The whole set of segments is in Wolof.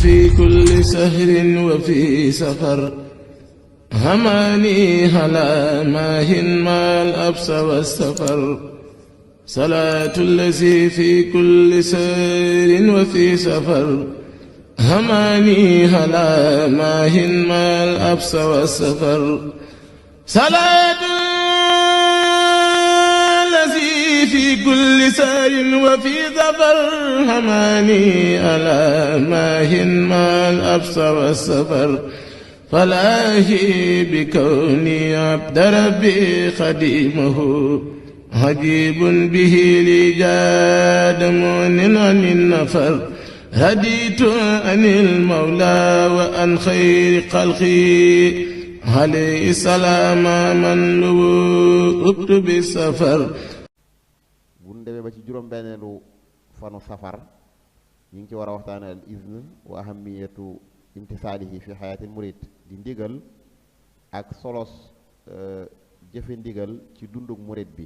في كل سهر وفي سفر هماني هلا ماهن ما الأبس والسفر صلاة الذي في كل سهر وفي سفر هماني هلا ماهن ما الأبس والسفر صلاة الذي في كل سار وفي ظفر هماني ألا ماهن ما الأبس والسفر فلاهي بكوني عبد ربي خديمه عجيب به لي جاد مؤن عن النفر هديت عن المولى وعن خير خلقي عليه السلام من لو اكتب السفر. bu ñu demee ba ci juróom-benneelu fanu safar ñu ngi ci war a waxtaane al izn wa ahamiyatu imtisaalihi fi xayaatil murid di ndigal ak solos jëfe ndigal ci dunduk murid bi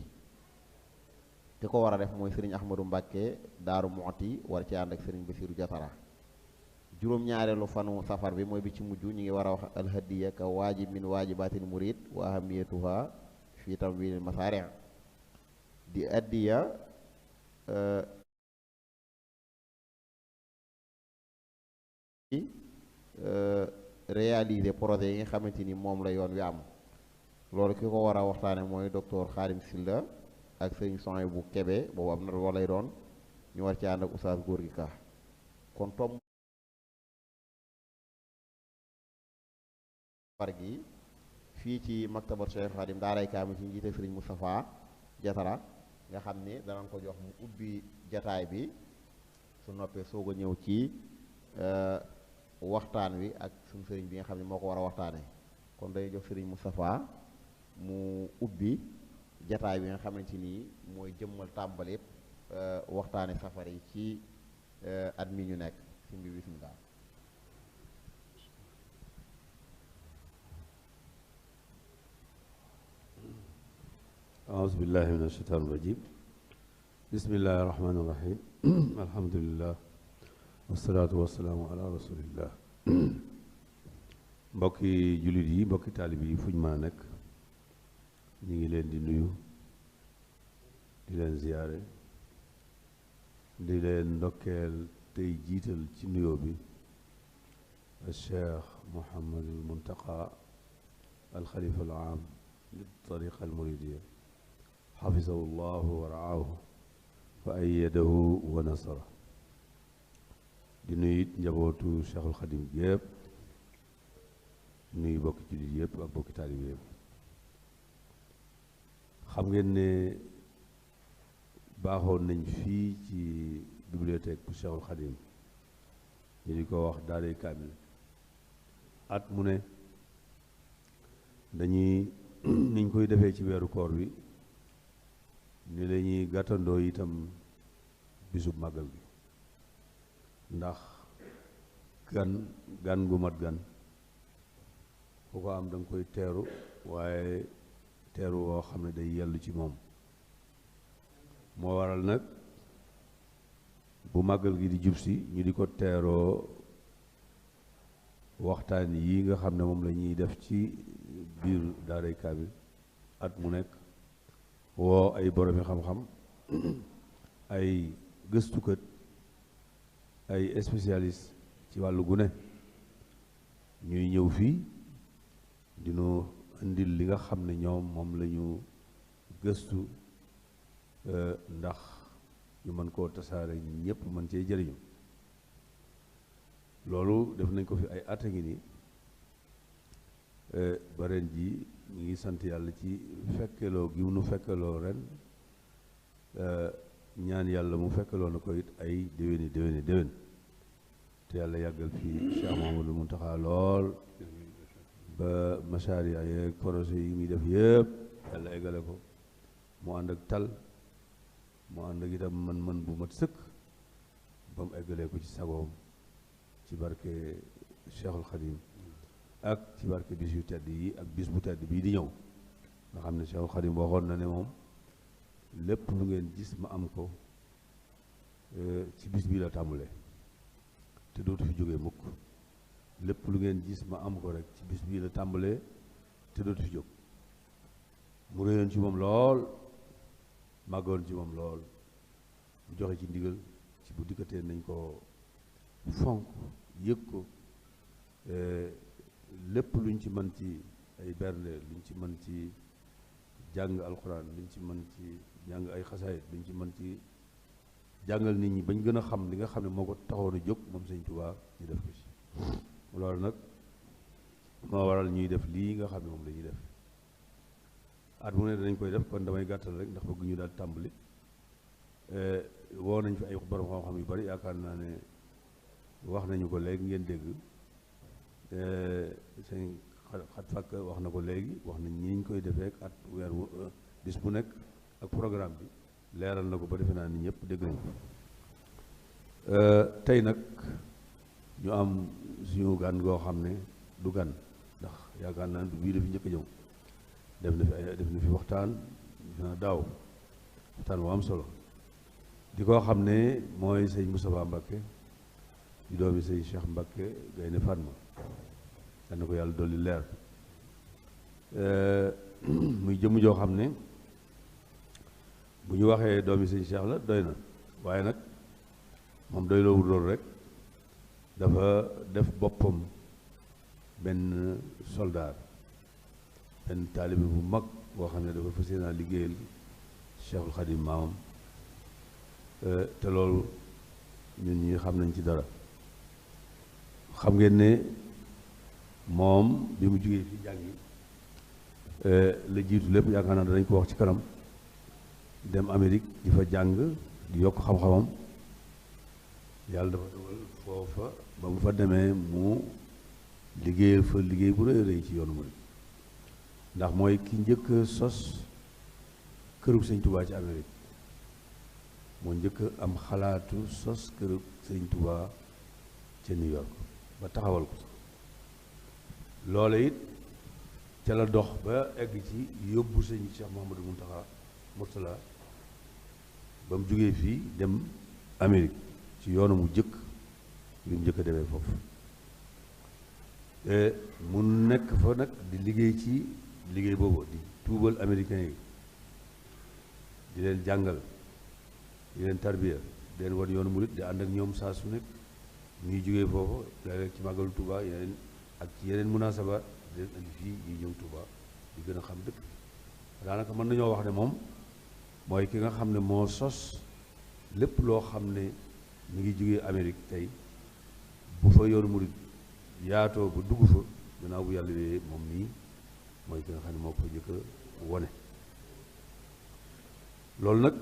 te ko war a def mooy sëriñ Ahmadou Mbàkke Daaru Muxti war ci ànd ak sëriñ Basiiru Jatara. juróom-ñaareelu fanu safar bi mooy bi ci mujj ñu ngi war a wax alhadiya ka waajib min waajibaatil murid wa ahamiyatuha fi tamwiinil masaari' di addiya réaliser projet yi nga xamante ni moom la yoon wi am. loolu ki ko war a waxtaane mooy docteur Xaadim Silla ak sëriñ Soy bu Kebe boobu am na loo lay doon ñu war ci ànd ak Oustaz Gorgui Ka. kon tom far gi fii ci maktabat Cheikh Xaadim daaray kaamil ci njiite sëriñ Moustapha Jatara nga xam ne danañ ko jox mu ubbi jataay bi su noppee soog a ñëw ci waxtaan wi ak suñu sëriñ bi nga xam ne moo ko war a waxtaane kon day jox sëriñ Moustapha mu ubbi jataay bi nga xamante ni mooy jëmmal tàmbali waxtaane safar yi ci at mi ñu nekk si mbi bismillah. أعوذ بالله من الشيطان الرجيم بسم الله الرحمن الرحيم الحمد لله والصلاة والسلام على رسول الله mbokki jullit yi mbokki taalib yi fuñ mën a nekk ñu ngi leen di nuyu di leen ziyaare di leen ndokkeel tey jiital ci nuyoo bi Cheikh Mouhamadul Muntaqa al Xalifa al aam li tariqa al muridiyya xafisahu llahu wa raahu fa ayyadahu wa nasara di nuyu it njabootu Cheikhul Xadim yépp nuyu bokki jullit yépp ak bokki taalib yépp. xam ngeen ne baaxoon nañ fii ci bibliothèque bu Cheikhul Xadim ñu di ko wax daaray kaamil at mu ne dañuy niñ koy defee ci weeru koor bi ni la ñuy gàttandoo itam bisub màggal gi ndax gan gu mat gan ku ko am da nga koy teeru waaye teeru woo xam ne day yellu ci moom moo waral nag bu màggal gi di jub si ñu di ko teeroo waxtaan yi nga xam ne moom la ñuy def ci biir daaray kaamil at mu nekk woo ay boromi xam-xam ay gëstukat ay spécialiste ci wàllu gune ñuy ñëw fii dinu indil li nga xam ne ñoom moom la ñu gëstu ndax ñu mën koo tasaare ñëpp mën cee jëriñu loolu def nañ ko fi ay at a ngi nii ba ren ji ñu ngi sant yàlla ci fekkeloo gi nu fekkeloo ren ñaan yàlla mu fekkeloo na ko it ay déwén te yàlla yàggal fii Cheikh Mouhamadou Mountakha lool ba machaari ay projet yi muy def yëpp yàlla eggale ko mu ànd ak tal mu ànd ak itam man bu mat sëkk ba mu eggalee ko ci sagoom ci barke Cheikhul Khadim ak ci barke bis yu tedd yi ak bis bu tedd bii di ñëw nga xam ne Cheikhul Khadim waxoon na ne moom lépp lu ngeen gis ma am ko ci bis bii la tàmbalee te dootu fi jógee mukk lépp lu ngeen gis ma am ko rek ci bis bii la tàmbalee te dootu fi jóg mu réyoon ci moom lool màggoon ci moom lool mu joxe ci ndigal ci bu dikkatee nañ ko fonk yëg ko lépp luñ ci mën ci ay bernde luñ ci mën ci jàng alxuraan luñ ci mën ci jàng ay xasaayit luñ ci mën ci jàngal nit ñi bañ gën a xam li nga xam ne moo ko taxoon a jóg moom Sëñ Tuubaa ñu def ko ci loolu nag moo waral ñuy def lii nga xam ne moom la ñuy def at mu ne danañ koy def kon damay gàttal rek ndax bëgg ñu daal tàmbali woo nañ fi ay borom xam-xam yu bari yaakaar naa ne wax nañu ko léegi ngeen dégg sëñ xat fàkk wax na ko léegi wax nañ ñi ñu koy defee at weer bis bu nekk ak programme bi leeral na ko ba defe naa ni ñëpp dégg nañ ko tey nag ñu am suñu gan goo xam ne du gan ndax yaakaar naa ne du bii dafi njëkk a ñëw def na fi waxtaan daaw waxtaan bu am solo di koo xam ne mooy sëñ Moustapha Mbacké di doomi sëñ Cheikh Mbacké Gaynde Fatma dana ko yàlla dolli leer muy jëmm joo xam ne bu ñu waxee doomi sëñ Cheikh la doy na waaye nag moom doy loowul loolu rek dafa def boppam benn soldaar benn taalibe bu mag boo xam ne dafa fas yéene liggéeyal Cheikhul Khadim maamam te loolu ñun ñi xam nañ ci dara xam ngeen ne moom bi mu jógee fi jàngi la jiitu lépp yaakaar naa danañ ko wax ci kanam dem Amérique di fa jàng di yokk xam-xamam yàlla dafa dogal foofa ba mu fa demee mu liggéeyal fa liggéey bu rëy rëy ci yoonu murid ndax mooy ki njëkk sos kërug sëñ Touba ci Amérique moo njëkk am xalaatu sos kërug sëñ Touba ca New York ba taxawal ko sax loola it ca la dox ba egg ci yóbbu sëñ Cheikh Mouhamadou Mourtala ba mu jógee fii dem Amérique ci yoonu mu jëkk yu mu njëkk a demee foofu mu nekk fa nag di liggéey ci liggéey boobu di tuubal américain yi di leen jàngal di leen tarbiya di leen wan yoonu murit di ànd ak ñoom saa su nekk ñuy jógee foofu léeg-léeg ci màggalu Touba yeneen ak ci yeneen munasaba di leen andi fii ñuy ñëw Touba di gën a xam dëkk daanaka mën nañoo wax ne moom mooy ki nga xam ne moo sos lépp loo xam ne mi ngi jógee Amérique tey bu fa yoonu murit yaatoo ba dugg fa gannaaw bu yàlla wee moom nii mooy ki nga xam ne moo ko jëkk a wone loolu nag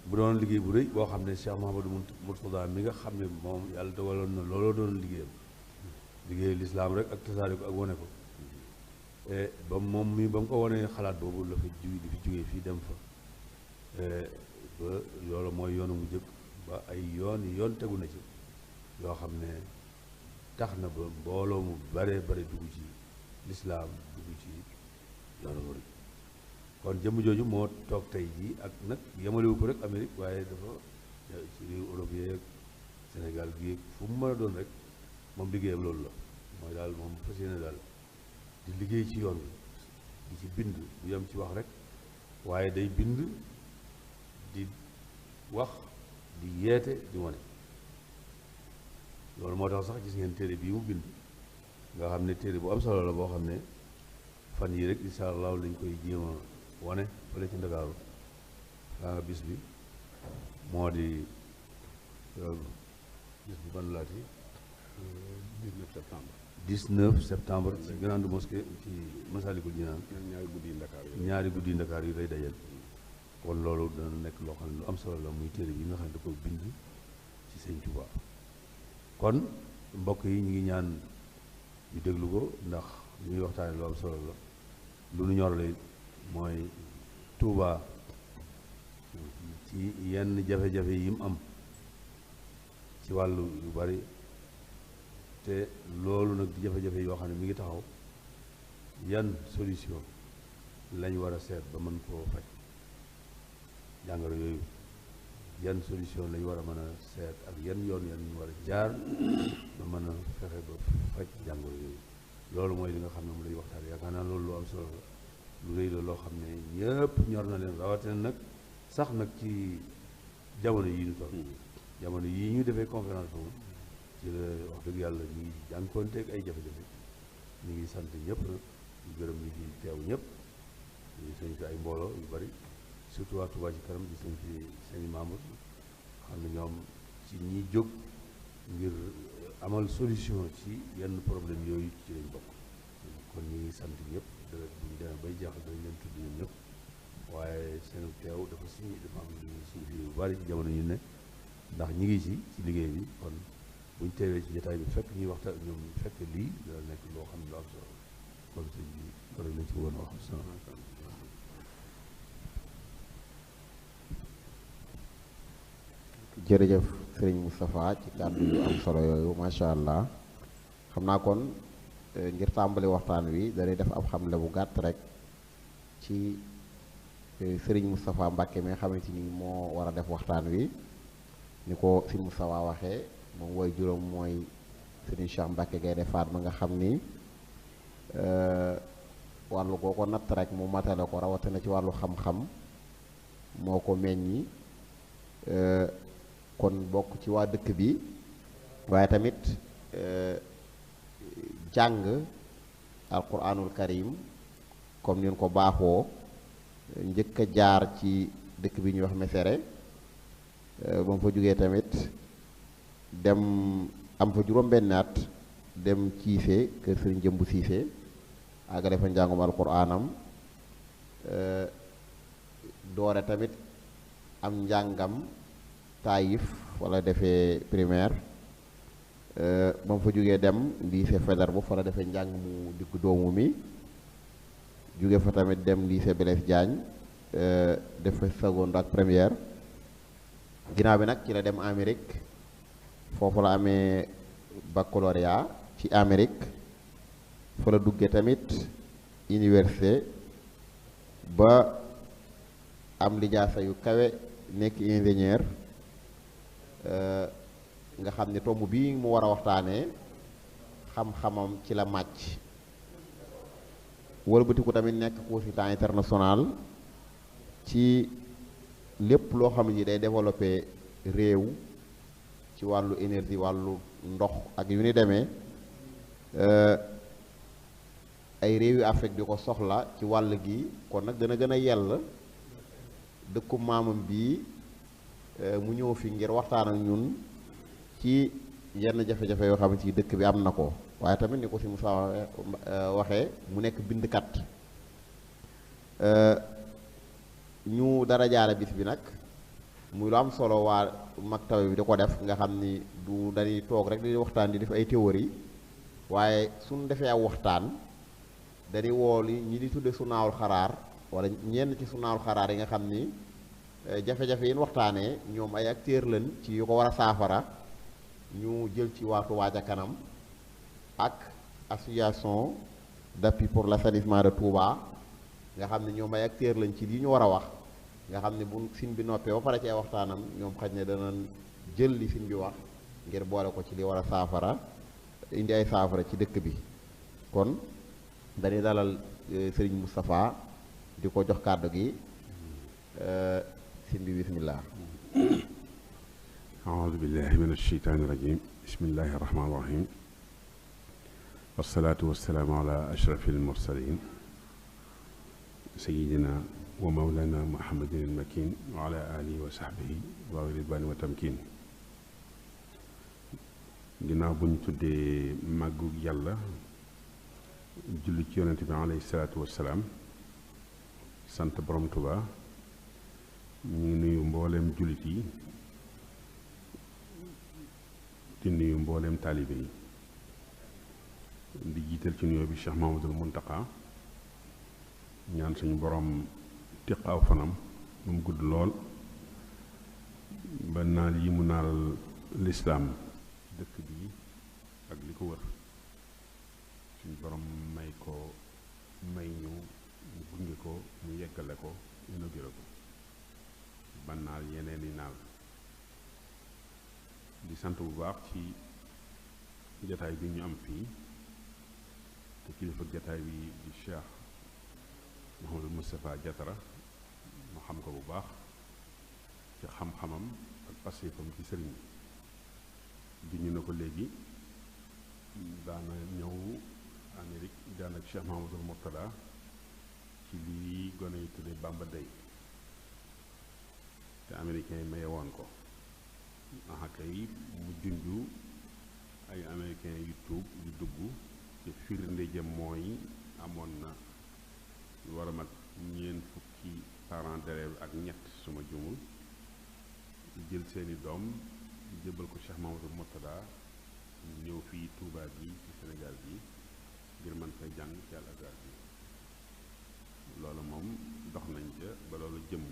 bu doon liggéey bu rëy boo xam ne Cheikh Mouhamadou Mourtada mi nga xam ne moom yàlla dogaloon na looloo doon liggéeyam liggéey lislaam rek ak tasaare ko ak wone ko ba moom mi ba mu ko wonee xalaat boobu la fa di fi jógee fii dem fa ba loolu mooy yoonu mu jëkk ba ay yoon tegu na ci yoo xam ne tax na ba mbooloo mu bare dugg ci lislaam dugg ci yoonu murid kon jëmm jooju moo toog tey jii ak nag yemalewu ko rek Amérique waaye dafa ci réew Europe yeeg Sénégal gi fu mu mën a doon rek moom liggéeyam loolu la mooy daal moom fas yéene daal di liggéey ci yoon wi di ci bind bu yem ci wax rek waaye day bind di wax di yeete di wane loolu moo tax sax gis ngeen téere bii mu bind nga xam ne téere bu am solo la boo xam ne fan yii rek incha allah lañ koy jéem a wane fële ci Ndakaaru daa nga bis bi moo di bis bi ban laati 19 septembre 19 septembre ci grande mosquée ci Massalikul Jinaan ñaari guddi Ndakaar yi lay dajal kon loolu dana nekk loo xam ne lu am solo la muy téere bi nga xam ne da ko bind ci Sëñ Tuubaa kon mbokk yi ñu ngi ñaan ñu déglu ko ndax li ñuy waxtaane lu am solo la lu nu ñor la mooy Tuubaa ci yenn jafe-jafe yi mu am ci wàllu yu bari te loolu nag di jafe-jafe yoo xam ne mi ngi taxaw yan solution lañ war a seet ba mën koo faj jàngoro yooyu yan solution lañ war a mën a seet ak yan yoon yan war a jaar ba mën a fexe ba faj jàngoro yooyu loolu mooy li nga xam ne mu lay waxtaan yaakaar naa loolu lu am solo la lu rëy la loo xam ne ñëpp ñor na leen rawatina nag sax nag ci jamono yi ñu toll jamono yii ñu defee conférence boobu ci la wax dëgg yàlla ñu ngi jànkoonteeg ay jafe-jafe ñu ngi sant ñëpp nag ñu gërëm ñi fi teew ñëpp ñu sëñ fi ay mbooloo yu bari surtout waa Touba ci kanam di sëñ fi seen i membres xam ne ñoom ci ñi jóg ngir amal solution ci yenn problème yooyu ci lañ bokk kon ñu ngi sant ñëpp bu ñu demee bay jeexal dañ leen tudd ñun ñëpp waaye seen teew dafa am suñu fi yu bari ci jamono ñu ne ndax ñi ngi ci liggéey bi kon buñ teewee ci jotaay bi fekk ñuy waxtaan ñoom fekk lii dana nekk loo xam ne lu am solo kon sëñ bi loolu lañ ci woon a wax. jërëjëf sëriñ Moustapha ci kàddu yu am solo yooyu macha allah xam naa kon ngir tàmbali waxtaan wi dañuy def ab xamle bu gàtt rek ci sëriñ Moustapha Mbacke mi nga xamante ni moo war a def waxtaan wi ni ko sëriñ Moustapha waxee moom woy juróom mooy sëriñ Cheikh Mbacke Gaynde Fatma nga xam ni wàllu koo ko natt rek mu matale ko rawatina ci wàllu xam-xam moo ko meññi kon bokk ci waa dëkk bi waaye tamit jàng alquranul karim comme ni ko baaxoo njëkk a jaar ci dëkk bi ñuy wax Mesere ba mu fa jógee tamit dem am fa juróom-benn at dem Ciise kër Sëriñ Jëmbu Siise àggale fa njàngum alquranam doore tamit am njàngam Taïf wala defee primaire ba mu fa jógee dem lycée Faidherbe fa la defee njàng mu diggu doomu mi jóge fa tamit dem lycée Blaise Diagne def fa seconde ak première ginnaaw bi nag ci la dem Amérique foofu la amee baccalauréat ci Amérique fa la duggee tamit université ba am lijaasa yu kawe nekk ingénieur nga xam ne tomb bii mu war a waxtaanee xam-xamam ci la màcc wëlbatiku tamit nekk consultant international ci lépp loo xam ni day développé réew ci wàllu énergie wàllu ndox ak yu ni demee ay réew yu Afrique di ko soxla ci wàll gi kon nag dana gën a yell dëkku maamam bii mu ñëw fi ngir waxtaan ak ñun ci yenn jafe-jafe yoo xamante ni dëkk bi am na ko waaye tamit ni ko si Moussa waxee mu nekk bindkat ñu dara jaare bis bi nag muy lu am solo waa maktabe bi di ko def nga xam ni du dañuy toog rek di waxtaan di def ay théorie waaye suñ defee aw waxtaan dañuy woo li ñi di tudde sunaawul xaraar wala ñenn ci sunaawul xaraar yi nga xam ni jafe-jafe yi waxtaanee ñoom ay acteurs lañ ci yu ko war a saafara ñu jël ci waa Touba ca kanam ak association d'appui pour l'assainissement de Touba nga xam ne ñoom ay acteurs lañ ci li ñu war a wax nga xam ne bu sin bi noppee ba pare ci ay waxtaanam ñoom xaj ne danañ jël li sin bi wax ngir boole ko ci li war a saafara indi ay saafara ci dëkk bi kon dañuy dalal Serigne Moustapha di ko jox kàddu gi sin bi bismillah aoudu billahi min alsheytaani irajim bismillahi irrahmani irrahim wasalaatu wasalaamu ala ashrafi almursalin sayidina wa mawlana muhammadin almakin wa ala alihi wa sahbihi wa ridwani wa tamkin ginnaaw bu ñu tuddee màggu yàlla julli ci yonente bi alayhi salaatu wasalaam sant borom Tuba ñu ngi nuyu mbooleem jullit yi di nuyu mbooleem taalibe yi di jiital ci nuyoo bi Cheikh Mahamadul Muntaqa ñaan suñu borom tiq aw fanam mu mu gudd lool ba naal yi mu naalal lislaam dëkk bi ak li ko wër suñu borom may ñu mu gunge ko mu yeggale ko inauguré ko ba naal yeneen i naal di sant bu baax ci jataay bi ñu am fii te kilifa jataay bi di Cheikh Mouhamadou Moustapha Diatara mu xam ko bu baax ci xam-xamam ak pasifam ci sëriñ bi ñu ne ko léegi daana ñëw Amérique daan ak Cheikh Mouhamadou Mourtada ci lii gone yi tudde Bamba Day te américain yi maye woon ko aha kay mu junju ay américain yu tuub yu dugg te firnde jëm mooy amoon na lu war a mat ñeent fukki parents d'élèves ak ñett suma jumul jël seeni doom jëbal ko Cheikh Mamadou Mourtada ñëw fii Touba bi ci Sénégal bi ngir mën fay jàng ci Al Azhar bi loolu moom dox nañ ca ba loolu jëm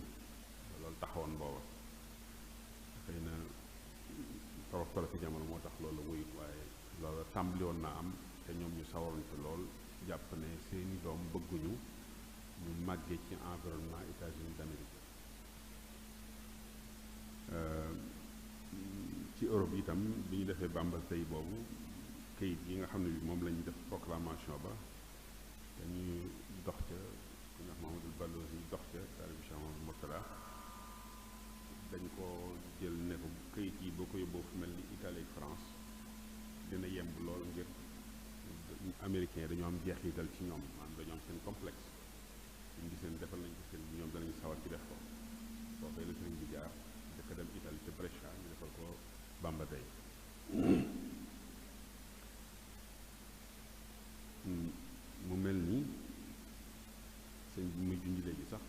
loolu taxawoon booba xëy na torof torof fi jamono moo tax loolu wuyut waaye loolu tàmbali woon naa am te ñoom ñu sawaroon ci lool jàpp ne seeni doom bëgguñu ñu màggee ci environnement États-Unis d'Amérique ci Europe itam bi ñu defee Bamba Day boobu kayit yi nga xam ne bi moom lañu def proclamation ba dañuy dox ca ku ñuy wax Mahamadul Balozi dox ca taalibu Cheikh Mamadou Mourtada dañ ko jël ne ko kayit yi boo ko yóbboo fu mel ni Italie ak France dina yemb lool ngir américain yi dañoo am jeexital ci ñoom maanaam dañoo am seen complexe ñu ngi seen defal nañ ko seen ñoom danañ sawar ci def ko foofee la sëriñ bi jaar dëkk dem Italie ca Brescia ñu defal ko Bamba Day mu mel ni sëñ bi muy junj léegi sax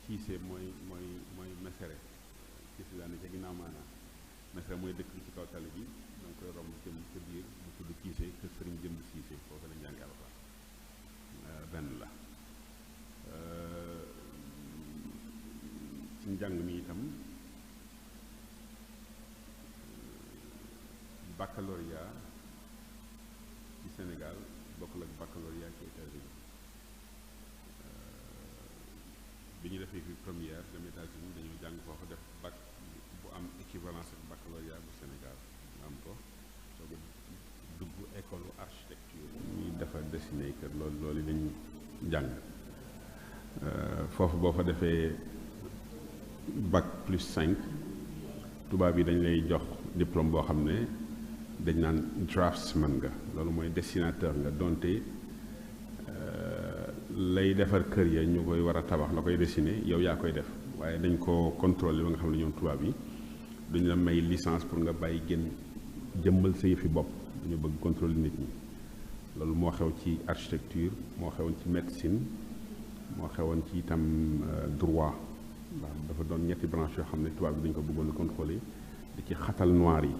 ciise mooy mesere ciise daal ne ca ginnaaw maanaam mesere mooy dëkk bi ci kaw tali bi da nga koy romb jëm ca biir mu tudd ciise kër sëriñ jëmb ciise foofu la njàngi alxuraan benn la ci njàng mi itam baccalauréat ci Sénégal bokkul ak baccalauréat ci États-Unis bi ñu defee fi première dem États-Unis dañoo jàng foofu def bac bu am équivalence ak baccalauréat bu Sénégal nga am ko soo ko dugg école architecture ñuy defar dessiné kër loolu lañu jàng foofu boo fa defee bac plus 5 tubaab yi dañ lay jox diplôme boo xam ne dañ naan draftsman nga loolu mooy dessinateur nga donte lay defar kër ya ñu koy war a tabax la koy dessiner yow yaa koy def waaye dañ ko contrôler ba nga xam ne ñoom tubaab yi duñ la may licence pour nga bàyyi génn jëmmal sa yëfi bopp dañu bëgg contrôler nit ñi loolu moo xew ci architecture moo xewoon ci médecine moo xewoon ci itam droit ndax dafa doon ñetti branche yoo xam ne tubaab bi dañ ko bëggoon a contrôler di ci xatal noir yi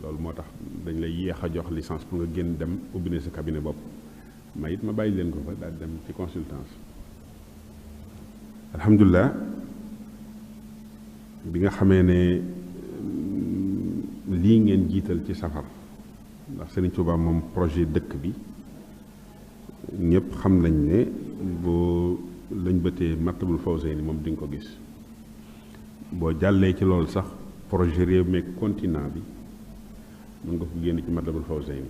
loolu moo tax dañ lay yéex a jox licence pour nga génn dem ubbi ne sa cabinet bopp ma it ma bàyyi leen ko fa daal dem ci consultance alhamdulilah bi nga xamee ne lii ngeen jiital ci safar ndax Serigne Touba moom projet dëkk bi ñëpp xam nañ ne boo lañ bëtee Matlabul Fawzayni moom di nga ko gis boo jàllee ci loolu sax projet réew meeg continent bi mën nga ko génn ci Matlabul Fawzayni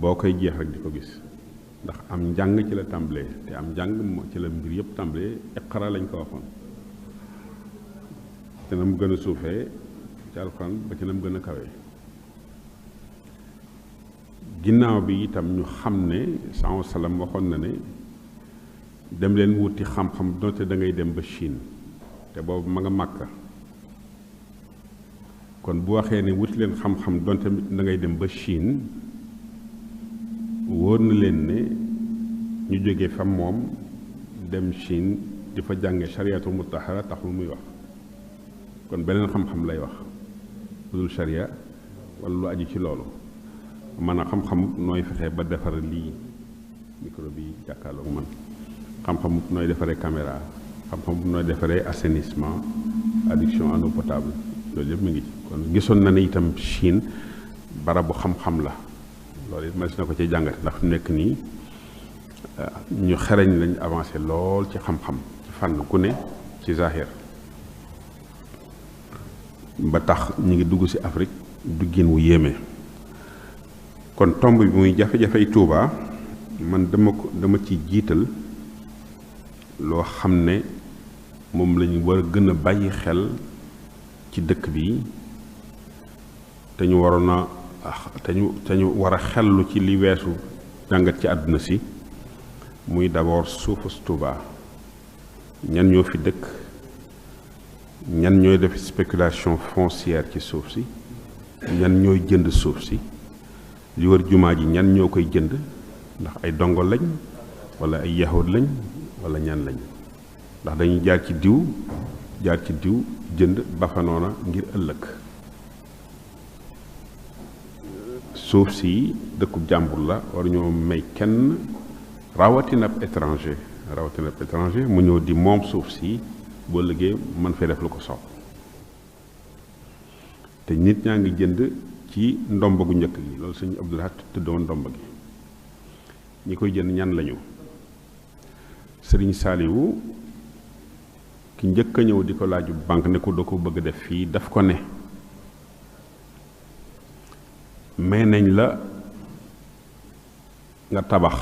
boo koy jeex rek di ko gis ndax am njàng ci la tàmbalee te am njàng ci la mbir yëpp tàmbalee iqra lañ ko waxoon te na mu gën a suufee ci alxuraan ba ci na mu gën a kawee ginnaaw bi itam ñu xam ne sallallahu alayhi wa sallam waxoon na ne dem leen wuti xam-xam donte da ngay dem ba Chine te boobu ma nga Màkka kon bu waxee ne wuti leen xam-xam donte da ngay dem ba Chine wóor na leen ne ñu jógee fa moom dem Chine di fa jànge chariatul mutahara taxul muy wax kon beneen xam-xam lay wax lu dul charia wala lu aju ci loolu man a xam-xam nooy fexe ba defar lii micro bi jàkkaarloog man xam-xam nooy defaree caméra xam-xam nooy defaree assainissement adduction en eau potable loolu yëpp mi ngi ci kon gisoon na ne itam Chine barabu xam-xam la loolu it mas na ko ci jàngate ndax fi nekk nii ñu xereñ lañ avancé lool ci xam-xam ci fànn ku ne ci zahir ba tax ñi ngi dugg ci Afrique duggin wu yéeme. kon tomb bi muy jafe-jafey Touba man dama ci jiital loo xam ne moom lañu war a gën a bàyyi xel ci dëkk bi te ñu waroon a te ñu war a xellu ci li weesu jàngat ci àdduna si muy d'abord suufus Touba ñan ñoo fi dëkk ñan ñooy def spéculation foncière ci suuf si ñan ñooy jënd suuf si li wër jumaa ji ñan ñoo koy jënd ndax ay dongo lañ wala ay yahud lañ wala ñan lañ ndax dañuy jaar ci diw jënd ba fa noona ngir ëllëg suuf si dëkkub jàmbur la war ñoo may kenn rawatina ab étranger mu ñëw di moom suuf si boo liggéey mën fay def lu ko soob te nit ñaa ngi jënd ci ndomba gu njëkk gi loolu sëñ Abdul Ahad tuddoon ndomba gi ñi koy jënd ñan lañu sëriñ Saaliwu ki njëkk a ñëw di ko laaju banque ne ko da ko bëgg def fii daf ko ne may nañ la nga tabax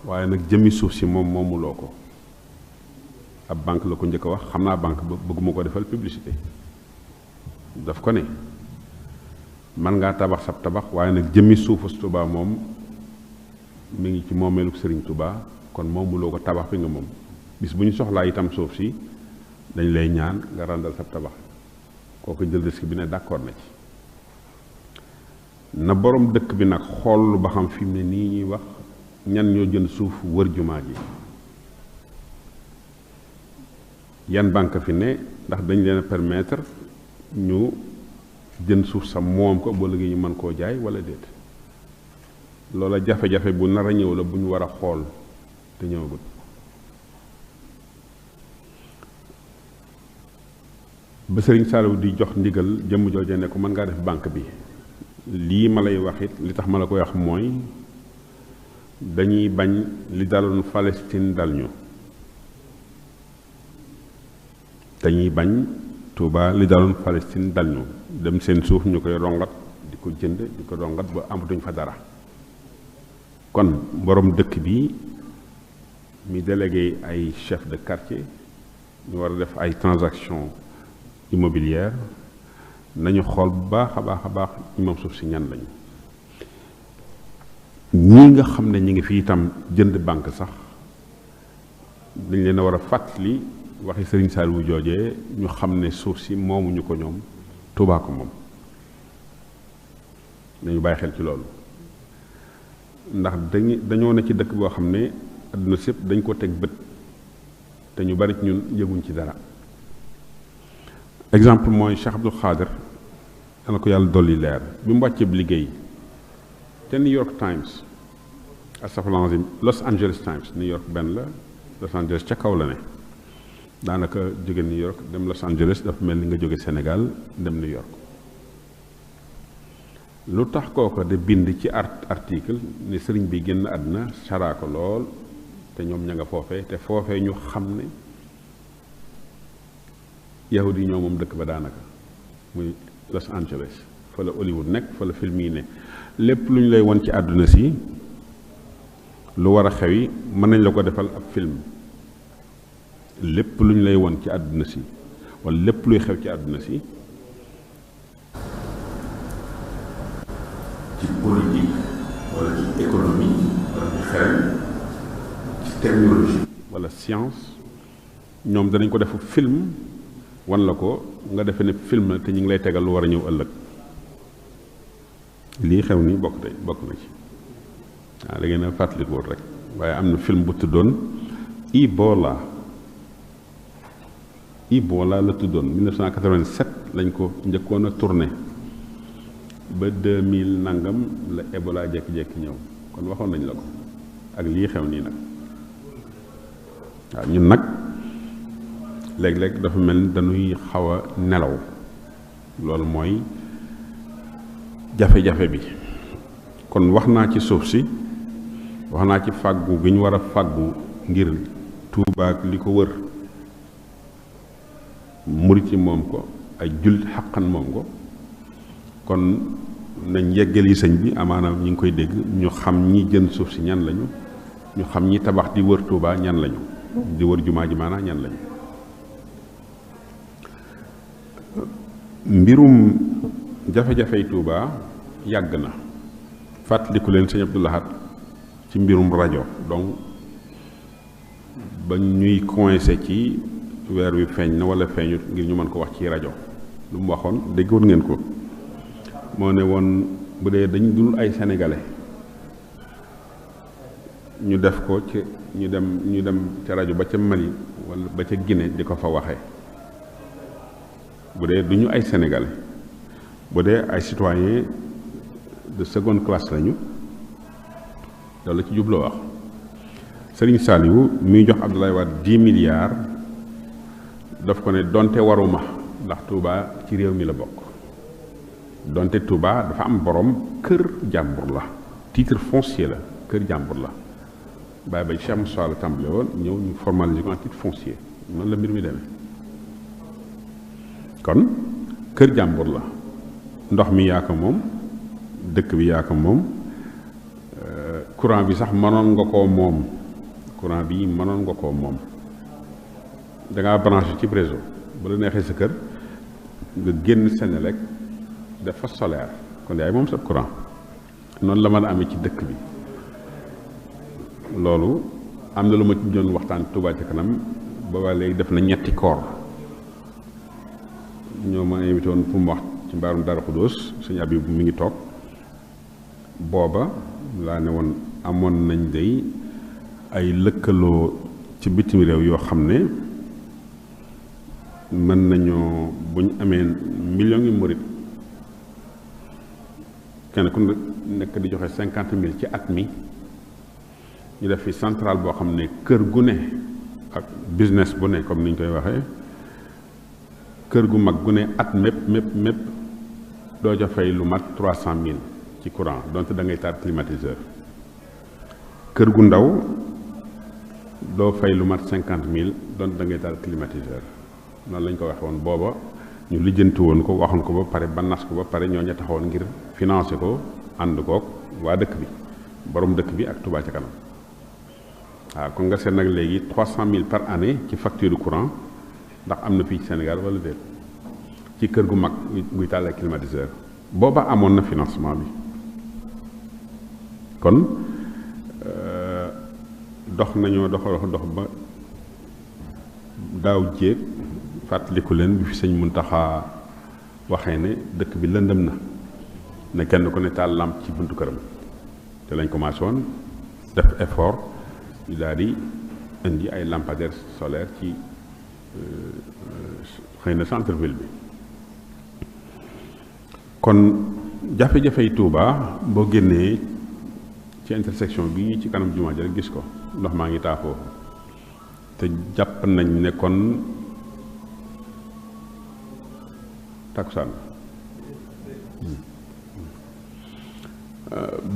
waaye nag jëmmi suuf si moom moomuloo ko ab banque la ko njëkk a wax xam naa banque ba bëgguma ko defal publicité daf ko ne man ngaa tabax sab tabax waaye nag jëmmi suufus Touba moom mi ngi ci moomeeluk Sëriñ Touba kon moomuloo ko tabax bi nga moom bis bu ñu soxlaa itam suuf si dañ lay ñaan nga ràndal sab tabax kooku jël risque bi ne d'accord na ci na borom dëkk bi nag xool ba xam fi mu ne nii ñuy wax ñan ñoo jënd suuf wër jumaa ji yan banque fi ne ndax dañ leen a permettre ñu jënd suuf sa moom ko boo léegi ñu mën koo jaay wala déet loola jafe-jafe bu nar a ñëw la bu ñu war a xool te ñëwagul ba Sëriñ Saaliw di jox ndigal jëmm jooje ne ko mën ngaa def banque bi lii ma lay wax it li tax ma la koy wax mooy dañuy bañ li daloon Palestine dal ñu dañuy bañ Touba li daloon Palestine dal ñu dem seen suuf ñu koy rongat di ko jënd di ko rongat ba amatuñ fa dara kon borom dëkk bi mi délégué ay chef de quartier ñu war a def ay transactions immobilières nañu xool bu baax a baax ñi moom suuf si ñan lañu ñii nga xam ne ñi ngi fi itam jënd banque sax dañ leen a war a fàttali waxi Sëriñ Saaliwu joojee ñu xam ne suuf si moomuñu ko ñoom Tuubaa ko moom nañu bàyyi xel ci loolu ndax dañoo ne ci dëkk boo xam ne adduna sépp dañ ko teg bët te ñu bari ci ñun yëguñ ci dara exemple mooy Cheikh Abdul Xaadir dana ko yàlla dolli leer bi mu wàccee liggéey te New York Times astafurlah Los Angeles Times New York benn la Los Angeles ca kaw la ne daanaka jóge New York dem Los Angeles dafa mel ni nga jóge Sénégal dem New York lu tax kooko de bind ci article ne sëriñ bi génn àdduna saraa ko lool te ñoom ña nga foofee te foofee ñu xam ne yahudi yi ñoo moom dëkk ba daanaka muy Los Angeles fa la Hollywood nekk fa la film yi ne lépp lu ñu lay won ci àdduna si lu war a xewi mën nañ la ko defal ab film lépp lu ñu lay won ci àdduna si wala lépp luy xew ci àdduna si ci politique wala ci économie wala ci xel ci technologie wala science ñoom danañ ko def film wan la ko nga defe ne film te ñu ngi lay tegal lu war a ñëw ëllëg lii xew ni bokk na ci waaw da ngeen a fàttalikuwul rek waaye am na film bu tuddoon Ebola la tuddoon 1987 lañ ko njëkkoon a tourné ba 2000 nangam la Ebola jékki-jékki ñëw kon waxoon nañ la ko ak lii xew nii nag waaw ñun nag léeg-léeg dafa mel ni dañuy xaw a nelaw loolu mooy jafe-jafe bi kon wax naa ci suuf si wax naa ci fàggu gi ñu war a fàggu ngir Tuubaa ak li ko wër murit yi moom ko ay jullit xaqan moom ko kon nañ yeggal yi sëñ bi amaana ñi ngi koy dégg ñu xam ñi jën suuf si ñan lañu ñu xam ñi tabax di wër Touba ñan lañu di wër jumaa ji maanaam ñan lañu mbirum jafe-jafey Touba yàgg na fàttaliku leen sëñ Abdou Lahad ci mbirum rajo donc ba ñuy coincé ci weer wi feeñ na wala feeñut ngir ñu mën ko wax ci rajo lu mu waxoon déggoon ngeen ko moo ne woon bu dee dañ dul ay sénégalais ñu def ko ci ñu dem ca rajo ba ca Mali wala ba ca Guinée di ko fa waxee bu dee du ñu ay sénégalais bu dee ay citoyens de seconde classe lañu loolu la ci jubloo wax Serigne Saliou muy jox Abdoulaye Wade 10 milliards daf ko ne donte waruma ndax Touba ci réew mi la bokk donte Touba dafa am borom kër jàmbur la titre foncier la kër jàmbur la bàyyi ba Cheikh Moussa la tàmbale woon ñëw ñu formaliser ko en titre foncier noonu la mbir mi demee kon kër jàmbur la ndox mi yaa ko moom dëkk bi yaa ko moom courant bi sax mënoon nga koo moom courant bi mënoon nga koo moom da ngaa branché ci réseau bu la neexee sa kër nga génn Senelec def fa solaire kon yaay moom sa courant noonu la mën a amee ci dëkk bi loolu am na lu ma ci doon waxtaan Touba ca kanam ba léegi def na ñetti koor ñoo ma invité woon fu mu wax ci mbaarum Darou Khoudoss suñu ab bu mi ngi toog booba laa ne woon amoon nañ day ay lëkkaloo ci bitim réew yoo xam ne mën nañoo bu ñu amee millions yi murit kenn ku nekk di joxe 50 000 ci at mi ñu def fi centrale boo xam ne kër gu ne ak business bu ne comme ni ñu koy waxee kër gu mag gu ne at mépp doo ca fay lu mat 300 000 ci courant donte da ngay taal climatiseur kër gu ndaw doo fay lu mat 50 000 donte da ngay taal climatiseur noonu lañ ko waxee woon booba ñu lijjanti woon ko waxoon ko ba pare ba nas ko ba pare ñoo ña taxawoon ngir financer ko ànd kook waa dëkk bi borom dëkk bi ak Touba ca kanam waaw kon nga seet nag léegi 300 000 par année ci facture de courant ndax am na fii ci Sénégal wala déet ci kër gu mag guy tàllee climatiseur booba amoon na financement bi kon dox nañoo dox ba daaw jéeg fàttaliku leen bi fi sëñ Muntaxa waxee ne dëkk bi lëndëm na ne kenn ku ne taal lampe ci buntu këram te lañ commencé woon def effort ñu daal di indi ay lampadaires solaires ci xëy na centre ville bi kon jafe-jafey Touba boo génnee ci intersection bi ci kanam jumaa ji rek gis ko ndox maa ngi taa foofu te jàpp nañ ne kon takkusaan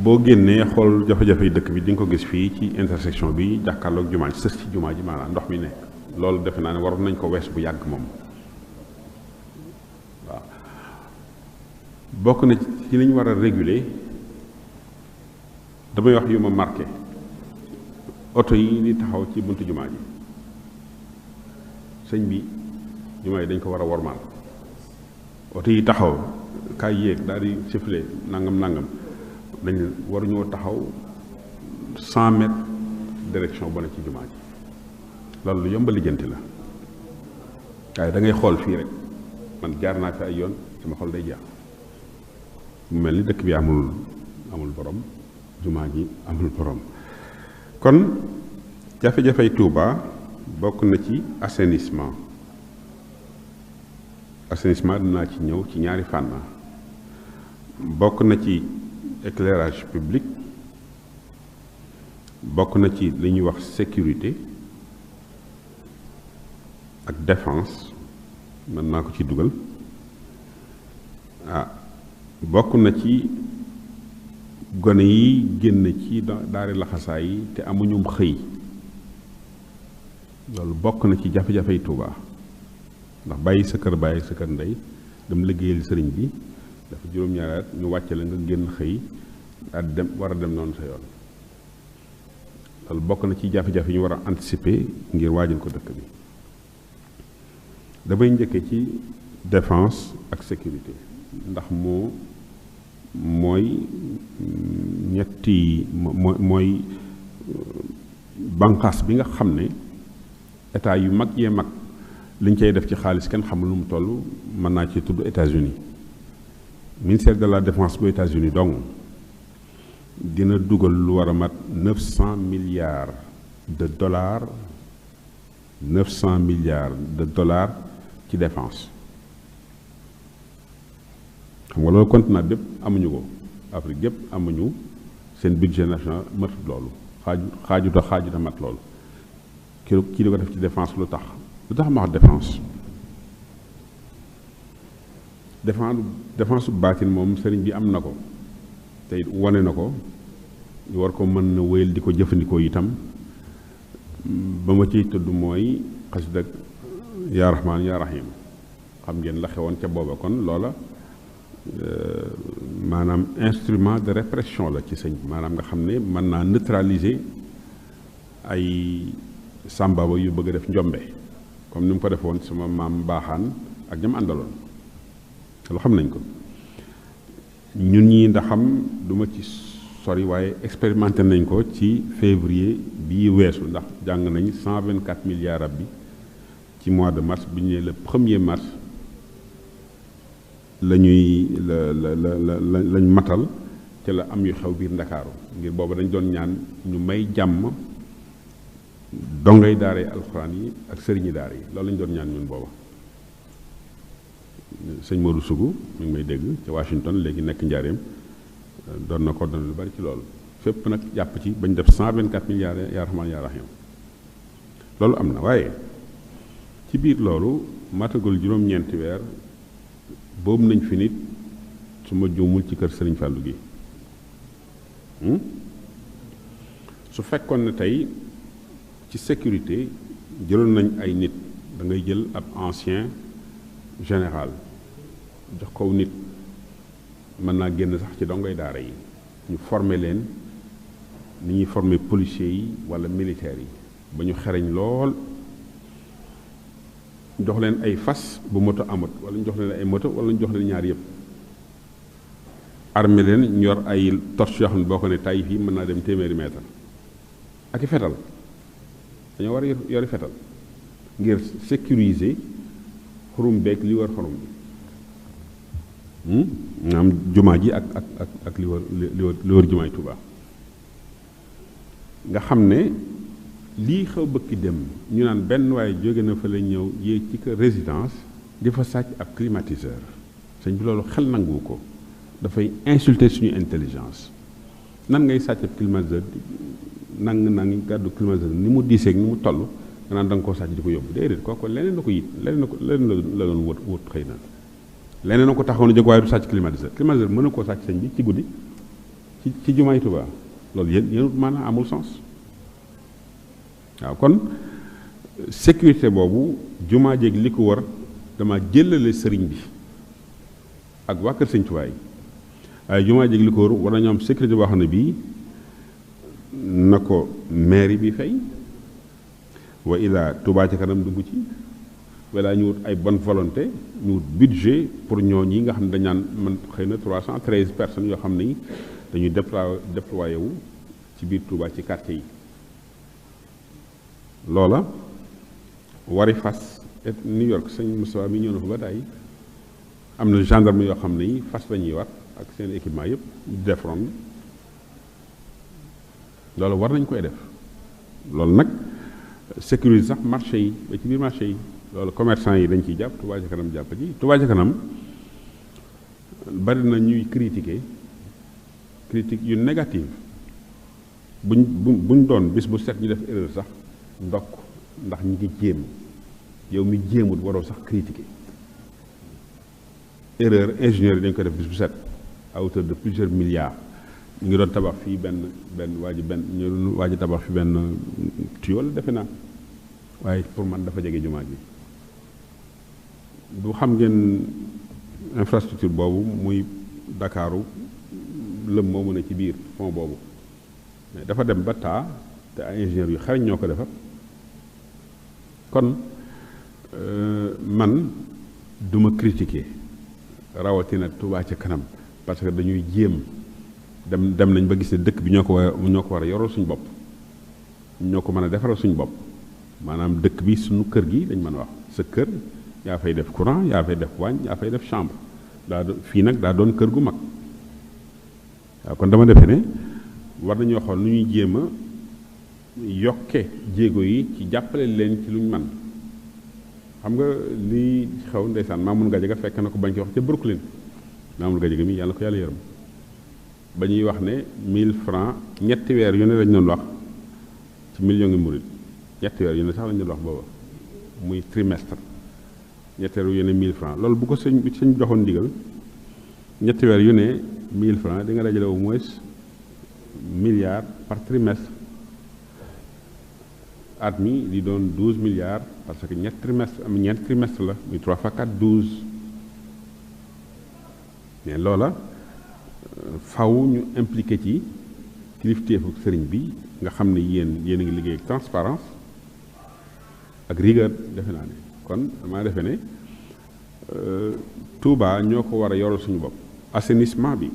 boo génnee xool jafe-jafey dëkk bi di nga ko gis fii ci intersection bi jàkkaarloog jumaa ji sës ci jumaa ji maanaam ndox mi nekk loolu defe naa ne waroon nañ ko wees bu yàgg moom waaw bokk na ci li ñu war a réguler damay wax yu ma marqué oto yi di taxaw ci buntu jumaa ji sëñ bi jumaa yi dañ ko war a wormaal oto yi taxaw kaay yéeg daal di siffler nangam dañ waruñoo taxaw 100 mètres direction bu ne ci jumaa ji loolu lu yomb a lijjanti la waaye da ngay xool fii rek man jaar naa fi ay yoon sama xol day jeex mu mel ni dëkk bi amul borom jumaa ji amul borom kon jafe-jafey Touba bokk na ci assainissement dinaa ci ñëw ci ñaari fànn bokk na ci éclairage public bokk na ci li ñuy wax sécurité ak défense mën naa ko ci dugal bokk na ci gone yi génn ci daari laxasaay yi te amuñum xëy loolu bokk na ci jafe-jafey Touba ndax bàyyi sa kër bàyyi sa kër ndey dem liggéeyal sëriñ bi dafa juróom-ñaari at ñu wàcce la nga génn xëy at dem war a dem noonu sa yoon loolu bokk na ci jafe-jafe ñu war a anticiper ngir waajal ko dëkk bi damay njëkke ci défense ak sécurité ndax mooy ñetti mooy bànqaas bi nga xam ne état yu mag yee mag liñ cay def ci xaalis kenn xamul lu mu toll mën naa ci tudd États-Unis ministère de la défense bu États-Unis donc dina dugal lu war a mat 900 milliards de dollars 900 milliards de dollars ci défense xam nga loolu continent bépp amuñu ko Afrique yépp amuñu seen budget national matut loolu xaajuta mat loolu kii di ko def ci défense lu tax ma wax défense bu baatin moom sëriñ bi am na ko te it wane na ko ñu war ko mën na wéyal di ko jëfandikoo itam ba ma ciy tudd mooy xasida yaa rahmaan yaa rahim xam ngeen la xewoon ca booba kon loola maanaam instrument de répression la ci sëñ bi maanaam nga xam ne mën naa neutraliser ay sàmbaaba yu bëgg a def njombe comme ni mu ko defoon sama maam baaxaan ak ñam àndaloon lu xam nañ ko ñun ñi ndax xam duma ci sori waaye expérimenté nañ ko ci février bii weesu ndax jàng nañ 124 milliards rab bi ci mois de mars bi ñu ne le 1er mars lañ matal ca la am yu xew biir Ndakaaru ngir booba dañ doon ñaan ñu may jàmm dongay daara yi alxuraan yi ak sëriñi daara yi loolu lañ doon ñaan ñun booba sëñ Modou Sougou mi ngi may dégg ci Washington léegi nekk njaareem doon na ko doon lu bari ci loolu fépp nag jàpp ci bañ def 124 milliards yaa rahmaan yaa rahim loolu am na waaye ci biir loolu matagul juróom-ñeenti weer boobu nañ fi nit su ma juumul ci kër Sëriñ Fàllu gi su fekkoon ne tey ci sécurité jëloon nañ ay nit da ngay jël ab ancien général jox kow nit mën naa génn sax ci dongay daara yi ñu former leen ni ñuy former policiers yi wala militaires yi ba ñu xereñ lool jox leen ay fas bu moto amut wala ñu jox leen ay moto wala ñu jox leen ñaar yëpp armé leen ñu yor ay torche yoo xam ne boo ko ne tay fii mën naa dem téeméeri mètre ak i fetal dañoo war a yori fetal ngir sécuriser xurum beeg li wër xorum bi am jumaa ji ak li wër jumaay Tuubaa nga xam ne lii xew bëkki dem ñu naan benn waaye jóge na fa la ñëw yéeg ci kër résidence di fa sàcc ab climatiseur sëñ bi loolu xel nanguwu ko dafay insulter suñu intelligence nan ngay sàcc ab climatiseur nang gàddu climatiseur ni mu diiseeg ni mu toll nga naan da nga koo sàcc di ko yóbbu déedéet kooku leneen na ko yit leneen la doon wut xëy na leneen na ko taxaw na jóg waaye du sàcc climatiseur mën na koo sàcc sëñ bi ci guddi ci jumaay Tuubaa loolu yéen maanaam amul sens waaw kon sécurité boobu jumaa jéeg li ko war dama jëlale sëriñ bi ak waa kër sëñ Tuubaa yi waaye jumaa jéeg li ko war nañu am sécurité boo xam ne bii na ko mairie bi fay wa ilaa Touba Ca Kanam dugg ci walla ñu wut ay bonne volonté ñu wut budget pour ñooñi nga xam ne dañ naan man xëy na 313 personnes yoo xam ne dañuy déployé wu ci biir Touba ci quartier yi loola wari fas et New York sëñ Moustapha mi ñëw na fa ba tey am na gendarme yoo xam ne fas la ñuy war ak seen équipement yëpp def ronde loolu war nañ koy def loolu nag sécuriser sax marché yi ba ci biir marché yi loolu commerçant yi dañ ciy jàpp Touba Ca Kanam jàpp ci Touba Ca Kanam bari na ñuy critique yu négative buñ doon bis bu set ñu def erreur sax ndokk ndax ñi ngi jéem yow mi jéemut waroo sax critiquer erreur ingénieur yi dañ ko def bis bu set à hauteur de plusieurs milliards ñu ngi doon tabax fii ñu waa ji tabax fi benn tuyau la defe naa waaye pour man dafa jege jumaa ji du xam ngeen infrastructure boobu muy Dakaaru lëm moomu ne ci biir pont boobu mais dafa dem ba taa te ay ingénieurs yu xarañ ñoo ko defar kon man duma critiquer rawatina Touba ca kanam parce que dañuy jéem dem nañ ba gis ne dëkk bi ñoo ko war a yoral suñu bopp ñoo ko mën a defaral suñu bopp maanaam dëkk bi suñu kër gi dañ mën a wax sa kër yaa fay def courant yaa fay def waañ yaa fay def chambre fii nag daa doon kër gu mag waaw kon dama defe ne war nañoo xool nu ñuy jéem a yokke jéego yi ci jàppale leen ci luñ man xam nga li xew ndeysaan Mamoun Gadiaga fekk na ko bañ ko wax ca Brooklyn Mamoun Gadiaga mi yàlla ko yàlla yërëm ba ñuy wax ne 1000 francs ñetti weer yu ne lañ doon wax ci million ngi murid ñetti weer yu ne sax lañ doon wax booba muy trimestre ñetti weer yu ne 1000 francs loolu bu ko sëñ joxoon ndigal ñetti weer yu ne 1000 francs di nga dajale au moins milliards par trimestre at mi di doon 12 milliards parce que ñetti trimestre la muy 3 fois 4 12 mais loola faw ñu impliqué ci kilifteefu sëriñ bi nga xam ne yéen a ngi liggéey ak transparence ak rigueur defe naa ne kon damaa defe ne Touba ñoo ko war a yoral suñu bopp assainissement bi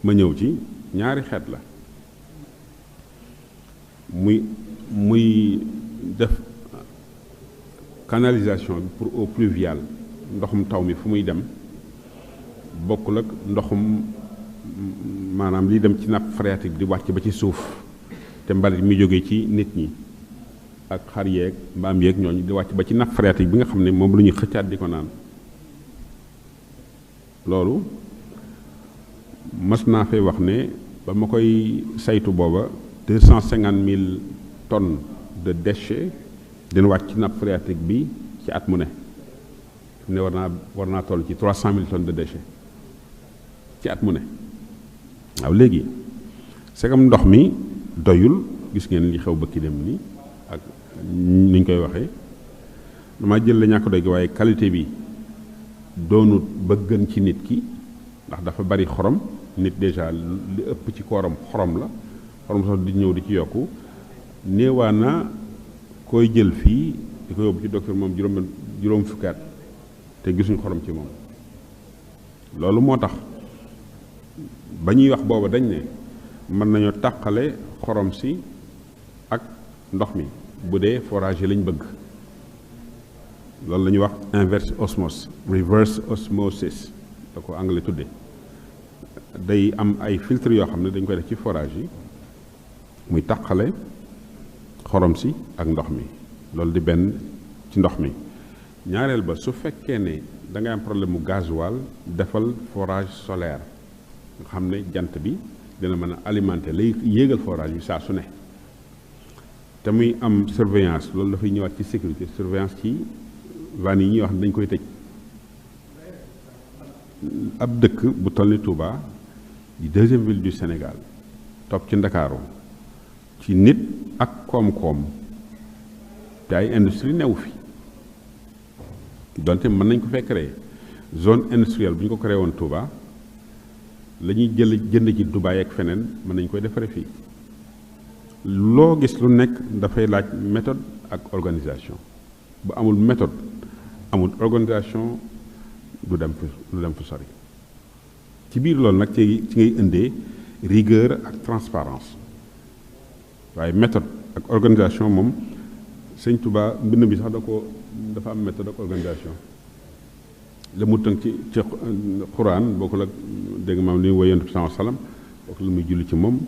ma ñëw ci ñaari xeet la muy def canalisation bi pour eau pluviale ndoxum taw mi fu muy dem bokkul ak ndoxum maanaam liy dem ci nappe phréatique di wàcc ba ci suuf te mbalit mi jógee ci nit ñi ak xar yeeg mbaam yeeg ñooñu di wàcc ba ci nappe phréatique bi nga xam ne moom la ñuy xëccaat di ko naan loolu mas naa fay wax ne ba ma koy saytu booba 250 000 tonnes de déchets dina wàcc ci nappe phréatique bi ci at mu ne war naa toll ci 300 000 tonnes de déchets ci at mu ne waaw léegi segam ndox mi doyul gis ngeen li xew bëkki dem ni ak ni ñu koy waxee dama jël la ñàkk doy gi waaye qualité bi doonut ba gën ci nit ki ndax dafa bari xorom nit déjà li ëpp ci kooram xorom la xorom sax di ñëw di ci yokku néewaa na koy jël fii di ko yóbbu ci docteur moom juróom fukkaat te gisuñ xorom ci moom loolu moo tax ba ñuy wax booba dañ ne mën nañoo tàqale xorom si ak ndox mi bu dee forage yi lañ bëgg loolu la ñuy wax inverse osmose reverse osmosis da ko anglais tudde day am ay filtre yoo xam ne dañ koy def ci forage yi muy tàqale xorom si ak ndox mi loolu di benn ci ndox mi ñaareel ba su fekkee ne da ngay am problème mu gasoil defal forage solaire nga xam ne jant bi dina mën a alimenter lay yéegal forage bi saa su ne te muy am surveillance loolu dafay ñëwaat ci sécurité surveillance ci vannes yi ñuy wax ne dañ koy tëj ab dëkk bu toll ni Touba di deuxième ville du Sénégal topp ci Ndakaaru ci nit ak koom-koom te ay industrie new fi donte mën nañ ko fee créer zone industrielle bu ñu ko créé woon Touba la ñuy jënd ci Dubaï ak feneen mën nañ koy defaree fii loo gis lu nekk dafay laaj méthode ak organisation bu amul méthode amul organisation du dem fu sori ci biir loolu nag ci ngay indee rigueur ak transparence waaye méthode ak organisation moom sëñ Touba mbind bi sax dafa am méthode ak organisation la mu tënk ci xuraan bokkul ak dégg maam li muy woy Yonent bi sallallahu alayhi wasallam bokkul lu muy julli ci moom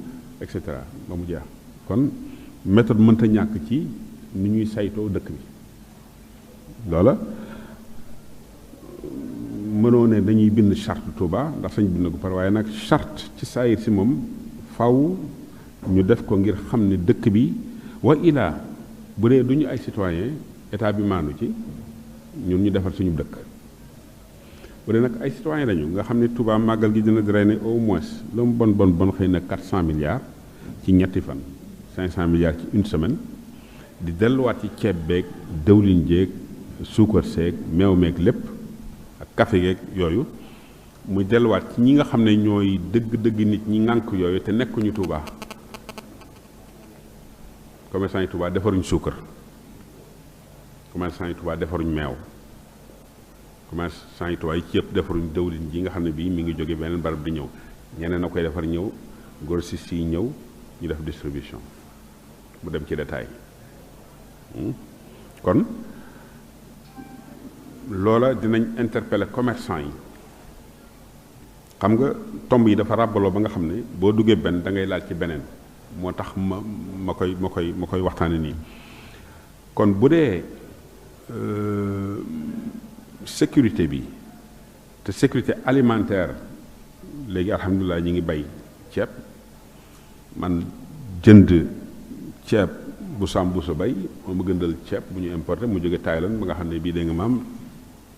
et cetera ba mu jeex kon méthode mënta ñàkk ci ni ñuy saytoo dëkk bi loola mënoo ne dañuy bind charte Touba ndax sañ bind ko par waaye nag charte ci saayir si moom faw ñu def ko ngir xam ne dëkk bi wa ilaa bu dee du ñu ay citoyen état bi maanu ci ñun ñu defar suñu dëkk bu dee nag ay citoyen lañu nga xam ne Touba màggal gi dina drainer au moins lu mu bon xëy na 400 milliards ci ñetti fan 500 milliards ci une semaine di delluwaat ci ceeb beeg dëwlin jéeg suukar seeg meew meeg lépp ak café geeg yooyu muy delluwaat ci ñi nga xam ne ñooy dëgg-dëgg nit ñi ŋànk yooyu te nekkuñu Touba. commerçant yi Touba defaruñ suukar, commerçant yi Touba defaruñ meew, commerçant yi Touba yi ci yëpp defaruñ dëwlin ji nga xam ne bii mi ngi jóge beneen barab di ñëw, ñeneen a koy defar ñëw, grossiste yi ñëw ñu def distribution mu dem ci détail. kon loola dinañ interpeller commerçant yi. xam nga tomb yi dafa ràbbaloo ba nga xam ne boo duggee benn da ngay laaj ci beneen moo tax ma koy waxtaane nii. kon bu dee sécurité bi te sécurité alimentaire léegi alhamdulilah ñi ngi bay ceeb, man jënd ceeb bu sàmbu sa bay moo ma gëndal ceeb bu ñu importé mu jóge Thaïlande ba nga xam ne bii da nga maam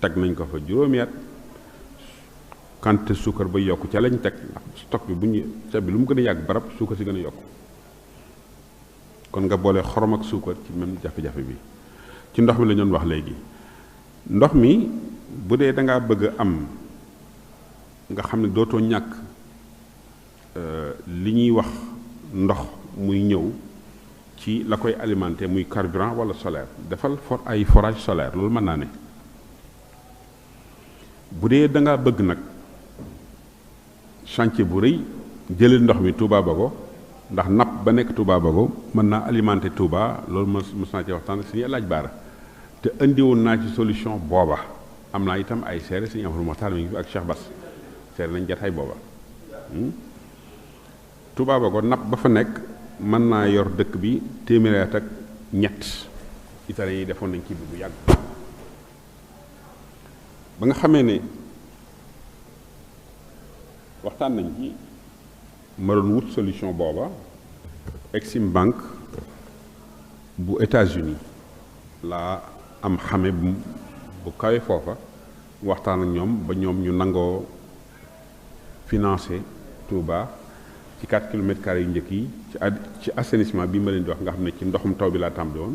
teg nañ ko fa juróomi at quantité suukar ba yokk ca lañ teg ndax stock bi bu ñu ceeb bi lu mu gën a yàgg barab suukar si gën a yokk. kon nga boole xorom ak suukar ci même jafe-jafe bi. ci ndox mi la ñu wax léegi ndox mi bu dee da ngaa bëgg a am nga xam ne dootoo ñàkk li ñuy wax ndox muy ñëw ci la koy alimenter muy carburant wala solaire defal ay forage solaire loolu mën naa ne. bu dee da ngaa bëgg nag chantier bu rëy jëlee ndox mi Touba Bago ndax napp ba nekk Touba Bago mën naa alimenter Touba loolu mos naa ci waxtaan suñu laaj baara te indiwoon naa ci solution booba am naa itam ay seere suñu Amadou Mokhtar mi ngi fi ak Cheikh Bass seere nañ jataay booba. Touba Bago napp ba fa nekk mën naa yor dëkk bi téeméeri at ak ñett italien yi defoon nañ ci bi bu yàgg. ba nga xamee ne waxtaan nañ ci ma doon wut solution booba Exim Bank bu États-Unis laa am xame bu kawe foofa waxtaan ak ñoom ba ñoom ñu nangoo financé Touba ci 4 kilomètres carrés yu njëkk yi ci assainissement bi ma leen di wax nga xam ne ci ndoxum taw bi laa tàmbali woon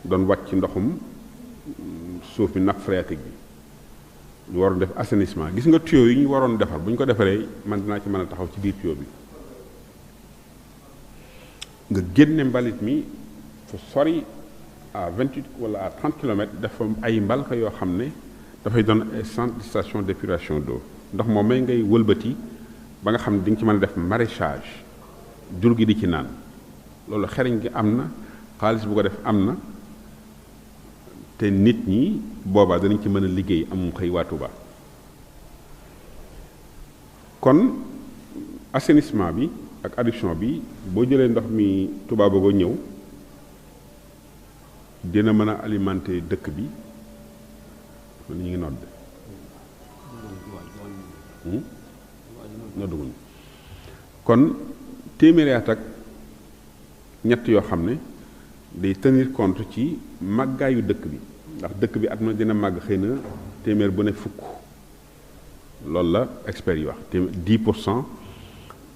doon wàcc ci ndoxum suuf bi nappe phréatique bi ñu waroon def assainissement gis nga tuyau yi ñu waroon defar bu ñu ko defaree man dinaa ci mën a taxaw ci biir tuyau bi nga génne mbalit mi fu sori à 28 wala à 30 kilomètres dafa ay mbalka yoo xam ne dafay doon ay centre de station d'épuration d'eau ndox moom may ngay wëlbati ba nga xam ne di nga ci mën a def maraîchage jur gi di ci naan loolu xeriñ gi am na xaalis bu ko def am na te nit ñi boobaa danañ ci mën a liggéey amum xëy waa Touba kon assainissement bi ak adduction bi boo jëlee ndox mi Touba Bago ñëw dina mën a alimenter dëkk bi ñu ngi nodd nodduguñ kon téeméeri at ak ñett yoo xam ne day tenir compte ci màggaayu dëkk bi ndax dëkk bi at ma dina màgg xëy na téeméer bu ne fukk loolu la experts yi wax te 10%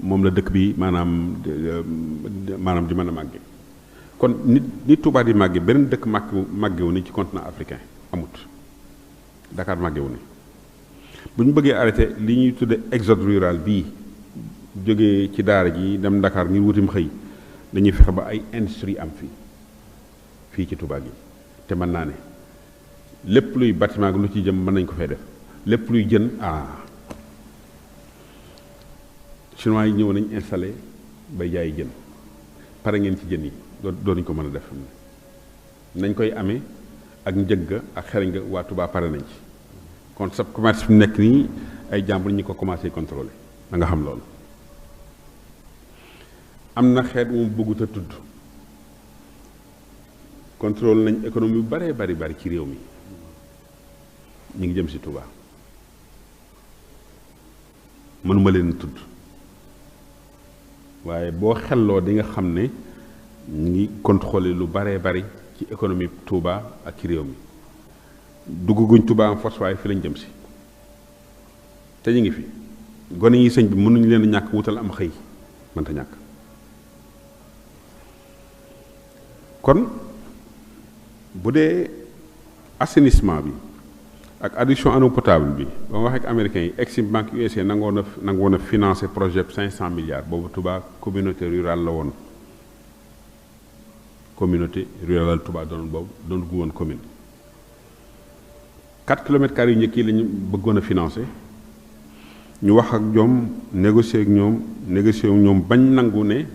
moom la dëkk bi maanaam di mën a màgge kon nit Touba di màgge beneen dëkk màggewu ni ci continent africain amut Dakar màggewu ni bu ñu bëggee arrêté li ñuy tudde exode rural bii jógee ci daara ji dem Dakar ngir wutim xëy dañuy fexe ba ay industrie am fii ci Touba gi te mën naa ne lépp luy bâtiment lu ci jëm mën nañ ko fay def lépp luy jën chinois yi ñëw nañ installé bay jaayi jën pare ngeen ci jën yi doonuñ ko mën a def nañ koy amee ak njëg ga ak xereñ ga waa Touba pare nañ ci kon sa commerce fi mu nekk nii ay jàmbur ñi ko commencé contrôler da nga xam loolu am na xeet mu bëggut a tudd contrôle nañ économie bu baree bari ci réew mi ñu ngi jëm si Touba mënuma leen tudd waaye boo xelloo di nga xam ne ñu ngi contrôler lu baree bari ci économie Touba ak ci réew mi dugguñ Touba en force waaye fi lañ jëm si te ñu ngi fi gone yi sëñ bi mënuñu leen ñàkk wutal am xëy mënta ñàkk kon bu dee assainissement bi ak adduction en eau potable bi ba ma waxee ak américains yi Exim Banque USA nangoon a financer projet 500 milliards boobu Touba communauté rurale la woon communauté rurale Touba doon boobu doon gu woon commune 4 kilomètres carrés yu njëkk yi la ñu bëggoon a financer ñu wax ak ñoom négocier ak ñoom bañ nangu ne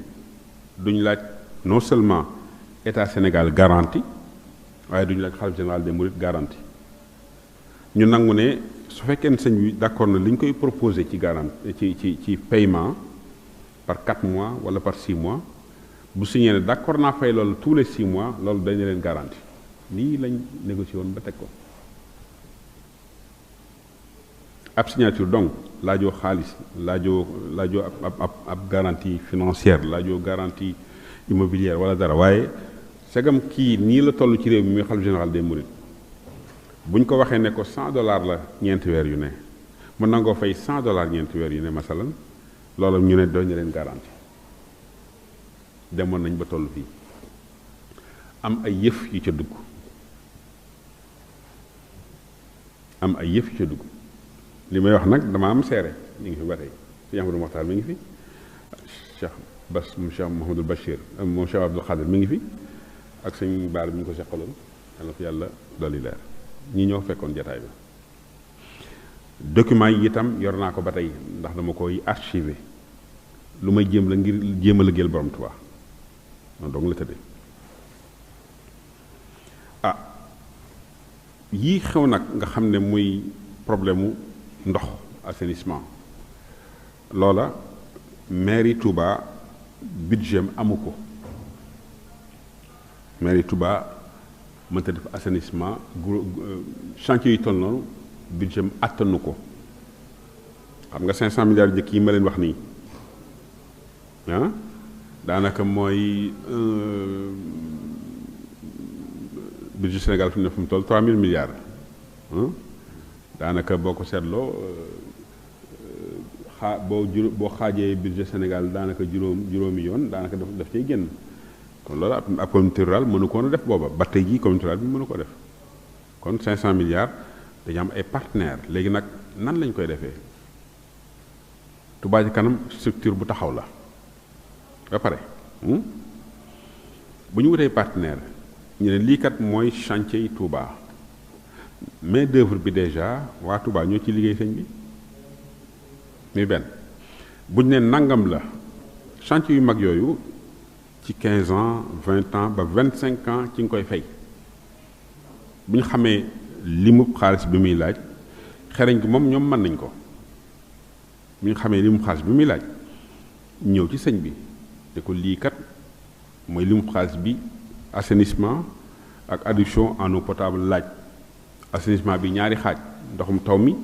duñ laaj non seulement état Sénégal garantie waaye duñu laaj xalifa général des mourides garantie ñu nangu ne su fekkee ne sëñ bi d'accord na li ñu koy proposé ci garantie ci paiement par 4 mois wala par 6 mois bu signé ne d'accord naa fay loolu tous les 6 mois loolu dañu leen garantie lii lañ négocié woon ba teg ko ab signature donc laajoo xaalis laajoo ab garantie financière laajoo garantie immobilière wala dara waaye segam kii nii la toll ci réew mi muy xalifa général des mourides bu ñu ko waxee ne ko $100 la ñeenti weer yu ne mën nangoo fay $100 ñeenti weer yu ne masalan loolu ñu ne doon ñu leen garantie demoon nañ ba toll fii am ay yëf yu ca dugg li may wax nag dama am seere ñu ngi fi ba tey Cheikh Amadou Mokhtar mi ngi fi Cheikh Bass mu Cheikh Mouhamadul Bachir moom Cheikh Abdoul Khadir mi ngi fi ak sëñ Baar bi ñu ko seqaloon yàlla fi yàlla dolli leer ñi ñoo fekkoon jataay bi document yi itam yor naa ko ba tey ndax dama koy archiver lu may jéem la ngir jéem a liggéeyal borom Tuubaa noonu dong la tëddee yii xew nag nga xam ne muy problème mu ndox assainissement loola mairie Touba budget amu ko mairie Touba mënta def assainissement chantier yi toll noonu budget attanu ko xam nga 500 milliards jëkk yi ma leen wax nii daanaka mooy budget Sénégal fi mu ne fu mu toll 3000 milliards daanaka boo ko seetloo boo xaajee budget Sénégal daanaka juróomi yoon daanaka daf cay génn kon loolu ab communauté rurale mënu ko woon a def booba ba tey jii communauté rurale bi mënu ko def kon 500 milliards dañu am ay partenaires léegi nag nan lañ koy defee Touba Ca Kanam structure bu taxaw la ba pare bu ñu wutee partenaire ñu ne lii kat mooy chantier yi Touba main d'œuvre bi déjà waa Touba ñoo ci liggéey sëñ bi muy benn bu ñu ne nangam la chantier yu mag yooyu ci 15 ans 20 ans ba 25 ans ci nga koy fay bu ñu xamee limu xaalis bi muy laaj xereñ gi moom ñoom mën nañ ko bu ñu xamee limu xaalis bi muy laaj ñëw ci sëñ bi te ko lii kat mooy limu xaalis bi assainissement ak adduction en eau potable laaj assainissement bi ñaari xaaj ndoxum taw mi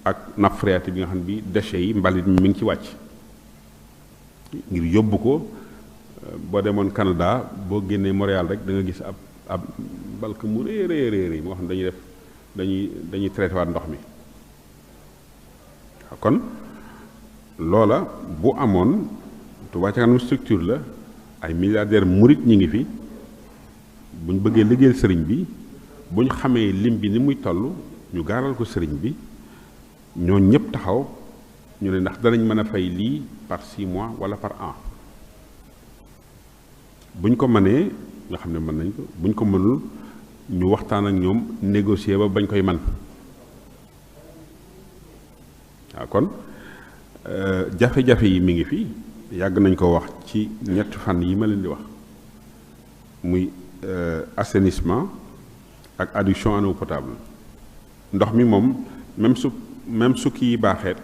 ak nappe phréatique bi nga xam ne bi déchets yi mbalit mi ngi ci wàcc ngir yóbbu ko boo demoon Canada boo génnee Montréal rek da nga gis ab balka mu réy moo xam ne dañuy traité waat ndox mi kon loola bu amoon Touba Ca Kanam structure la ay milliardaires murit ñi ngi fi bu ñu bëggee liggéeyal sëriñ bi bu ñu xamee lim bi ni muy toll ñu gaaral ko sëriñ bi ñoo ñëpp taxaw ñu ne ndax danañ mën a fay lii par 6 mois wala par an bu ñu ko mënee nga xam ne mën nañ ko bu ñu ko mënul ñu waxtaan ak ñoom négocier ba bañ koy man waaw kon jafe-jafe yi mi ngi fi yàgg nañ ko wax ci ñetti fan yi ma leen di wax muy assainissement ak adduction en eau potable ndox mi moom même su kii baaxeet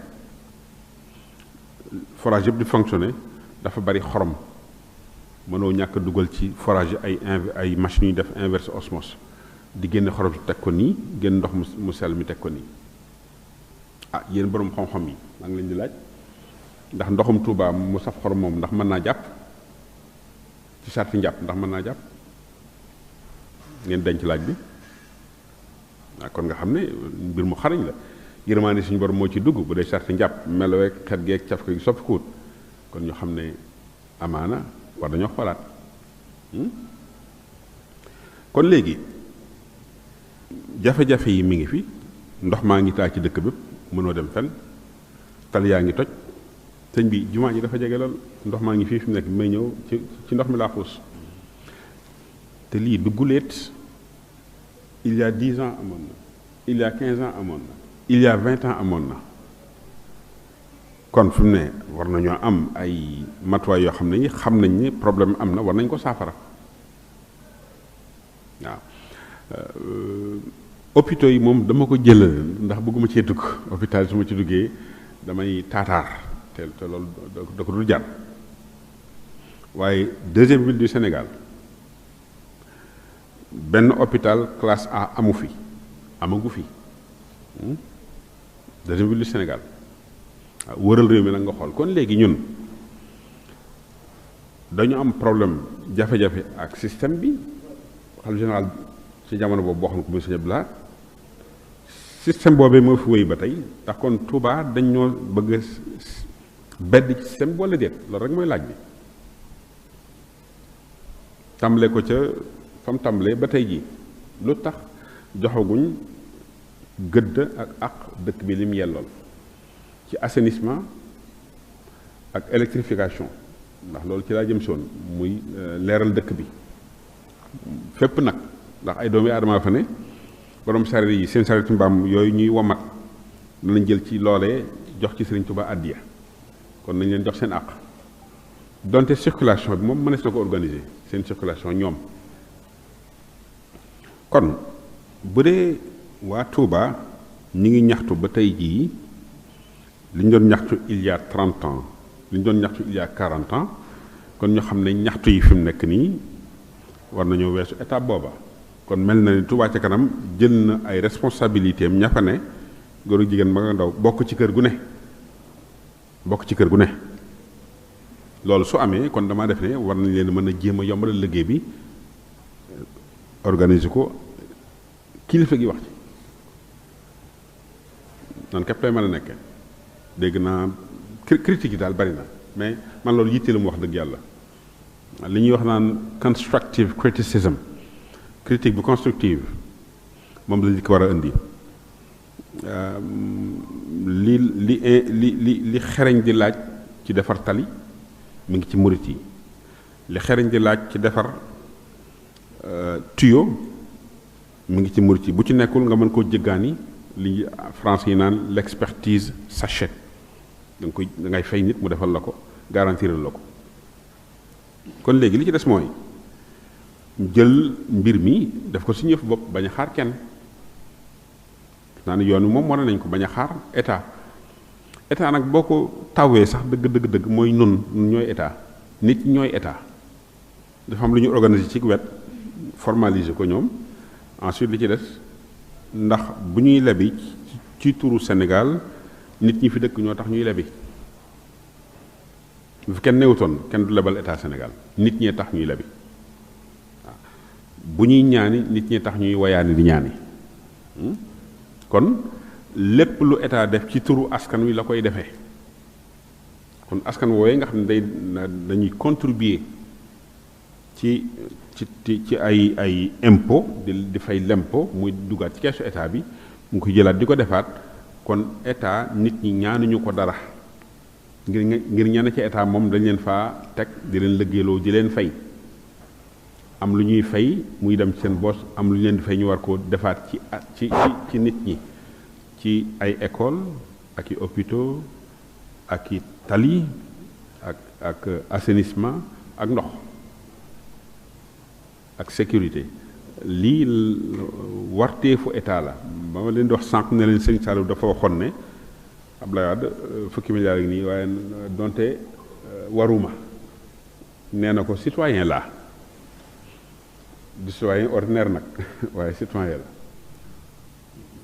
forage yëpp di fonctionner dafa bari xorom mënoo ñàkk a dugal ci forage ay machines yu def inverse osmose di génne xorom si teg ko nii génn ndox mu sell mi teg ko nii yéen borom xam-xam yi maa ngi leen di laaj ndax ndoxum Touba mu saf xorom moom ndax mën naa jàpp ci sarti njàpp ndax mën naa jàpp ngeen denc laaj bi kon nga xam ne mbir mu xarañ la yërmaande suñu borom moo ci dugg bu dee sarti njàpp meloweeg xet geeg caf ko gi soppikuut kon ñu xam ne amaana war dañoo xoolaat kon léegi jafe-jafe yi mi ngi fi ndox maa ngi taa ci dëkk bépp mënoo dem fenn tal yaa ngi toj sëñ bi jumaa ji dafa jege lool ndox maa ngi fii fi mu nekk bi may ñëw ci ndox mi laa xuus te lii du guléet il y a 10 ans amoon na il y a 15 ans amoon na il y a 20 ans amoon na kon fi mu ne war nañoo am ay matuwaay yoo xam ne yi xam nañ ni problème am na war nañ ko saafara waaw hôpitaux yi moom dama ko jëlal ndax bëgguma cee dugg hôpital su ma ci duggee damay taataar te loolu da ko dul jar waaye deuxième ville du Sénégal benn hôpital classe A amu fi amagu fi deuxième ville du Sénégal wëral réew mi nag nga xool kon léegi ñun dañu am problème jafe-jafe ak système bi xalifa général ci jamono boobu boo xam ko muy Sëñ Abdou Lahad système boobee moo fi wéy ba tey ndax kon Touba dañ ñoo bëgg a bedd ci système bi wala déet loolu rek mooy laaj bi tàmbale ko ca fa mu tàmbalee ba tey jii lu tax joxaguñ gëdd ak dëkk bi lim yellool ci assainissement ak électrification ndax loolu ci laa jëm soon muy leeral dëkk bi fépp nag ndax ay doomi aadama fa ne borom sareet yi seen sareetu mbaam yooyu ñuy womat danañ jël ci loolee jox ci Sëriñ Tuubaa addiya kon nañ leen jox seen àq donte circulation bi moom mënees na ko organiser seen circulation ñoom kon bu dee waa Touba ñi ngi ñaxtu ba tey jii li ñu doon ñaxtu il y a 30 ans li ñu doon ñaxtu il y a 40 ans kon ñu xam ne ñaxtu yi fi mu nekk nii war nañoo weesu étape booba kon mel na ni Touba ca kanam jël na ay responsabilités am ña fa ne góor ak jigéen ma nga ndaw bokk ci kër gu ne loolu su amee kon damaa def ne war nañ leen mën a jéem a yombalal liggéey bi organiser ko kilifa gi wax ci nan képp lay mën a nekke dégg naa critique yi daal bari na mais man loolu yitte la mu wax dëgg yàlla li ñuy wax naan constructive criticism critique bu constructive moom la ñu ko war a indi li xereñ di laaj ci defar tali mi ngi ci murit yi li xereñ di laaj ci defar tuyau mi ngi ci murit yi bu ci nekkul nga mën koo jëggaani li France yi naan l'expertise s'achète da ngay fay nit mu defal la ko garantiral la ko kon léegi li ci des mooy jël mbir mi def ko suñu yëf bopp bañ a xaar kenn naa ne yoon wi moom wane nañ ko bañ a xaar état nag boo ko tawee sax dëgg mooy nun ñooy état nit ñooy état dafa am lu ñu organiser ci wet formaliser ko ñoom ensuite li ci des ndax bu ñuy lebi ci turu Sénégal nit ñi fi dëkk ñoo tax ñuy lebi bu fi kenn newutoon kenn du lebal état Sénégal nit ñee tax ñuy lebi waaw bu ñuy ñaani nit ñee tax ñuy woyaani di ñaani kon lépp lu état def ci turu askan wi la koy defee kon askan woowee nga xam ne dañuy contribuer ci ay impôt di fay l'impôt muy duggaat ci keesu état bi mu koy jëlaat di ko defaat kon état nit ñi ñaanuñu ko dara ngir ñenn ci état moom dañ leen faa teg di leen liggéeyloo di leen fay am lu ñuy fay muy dem ci seen bos am lu ñu leen di fay ñu war koo defaat ci nit ñi ci ay école ak i hôpitaux ak i tali ak assainissement ak ndox ak sécurité lii warteefu état la ba ma leen di wax sànq ne leen Sëñ Saliou dafa waxoon ne Abdoulaye Wade fukki milliards yi nii waaye donte waruma nee na ko citoyen la du citoyen ordinaire nag waaye citoyen la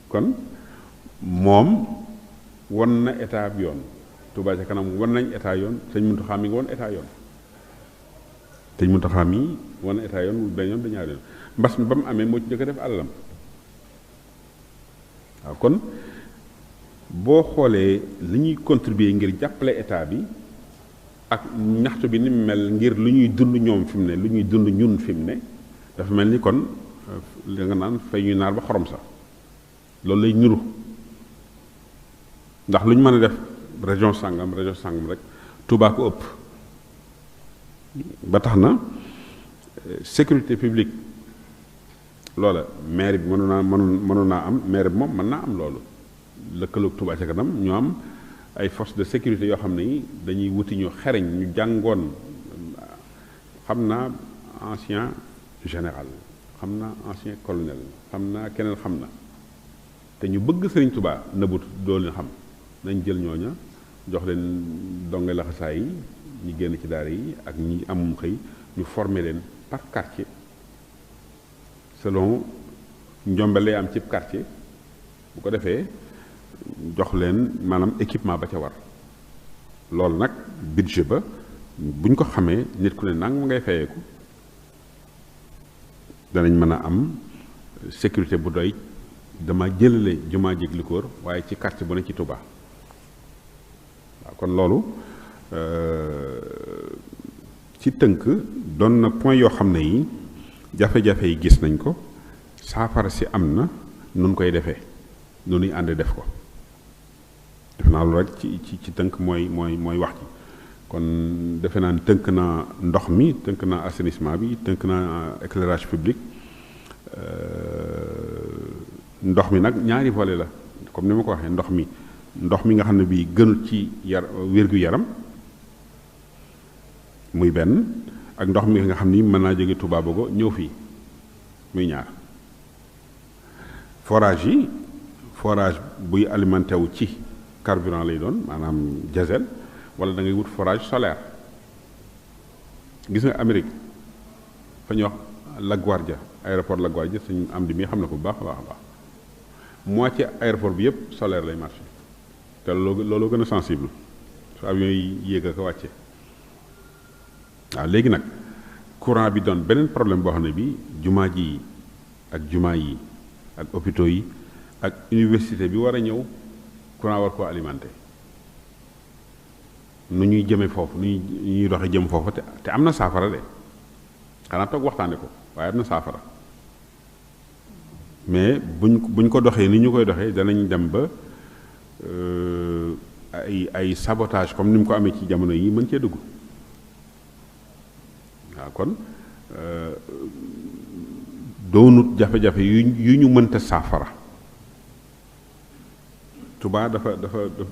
kon moom won na état bi yoon Touba ca kanam won nañ état yoon Sëñ Muntaxa mi ngi won état yoon Sëñ Muntaxa mi won état yoon benn yoon ba ñaari yoon mbas mi ba mu amee moo ci njëkk a def àllam waaw kon boo xoolee li ñuy contribuer ngir jàppale état bi ak ñaxtu bi ni mu mel ngir lu ñuy dund ñoom fi mu ne lu ñuy dund ñun fi mu ne dafa mel ni kon li nga naan fay ñu naar ba xorom sa loolu lay niru ndax lu ñu mën a def région sàngam rek Touba ko ëpp ba tax na sécurité publique loola maire bi mënoon naa am maire bi moom mën naa am loolu lëkkaloog Touba ca kanam ñu am ay forces de sécurité yoo xam ne yi dañuy wuti ñu xereñ ñu jàngoon xam naa ancien général xam naa ancien colonel xam naa keneen xam na te ñu bëgg Sëriñ Touba nëbbut doo leen xam nañ jël ñooña jox leen donge laxasaay yi ñi génn ci daara yi ak ñi amum xëy ñu former leen par quartier selon njombe lay am ci quartier bu ko defee jox leen maanaam équipement ba ca war loolu nag budget ba buñ ko xamee nit ku ne nang mu ngay fayeeku danañ mën a am sécurité bu doy dama jëlale jumaa jég li ko wër waaye ci quartier bu ne ci Touba waaw kon loolu ci tënk doon na point yoo xam ne yi jafe-jafe yi gis nañ ko saafara si am na nun koy defee nu nuy ànd def ko defe naa loolu rek ci tënk mooy wax ji kon defe naa tënk na ndox mi tënk na assainissement bi tënk na éclairage public ndox mi nag ñaari volet la comme ni ma ko waxee ndox mi nga xam ne bii gënul ci wér-gu-yaram muy benn ak ndox mi nga xam ni mën naa jóge Touba Bogo ñëw fii muy ñaar forage buy alimenté wu ci carburant lay doon maanaam diesel wala da ngay wut forage solaire gis nga Amérique fa ñuy wax LaGuardia aéroport LaGuardia suñu am di mi xam na ko bu baax a baax a baax moitié aéroport bi yëpp solaire lay marché te loolu gën a sensible su avion yi yéeg ak a wàcce waaw léegi nag courant bi doon beneen problème boo xam ne bi jumaa ji ak jumaa yi ak hôpitaux yi ak université bi war a ñëw courant war koo alimenté nu ñuy jëme foofu nu ñuy doxe jëm foofu te am na saafara de xanaa toog waxtaane ko waaye am na saafara mais buñ ko doxee ni ñu koy doxee danañ dem ba ay sabotage comme ni mu ko amee ci jamono yi mën cee dugg waaw kon doonut jafe-jafe yu ñu mënta saafara Touba dafa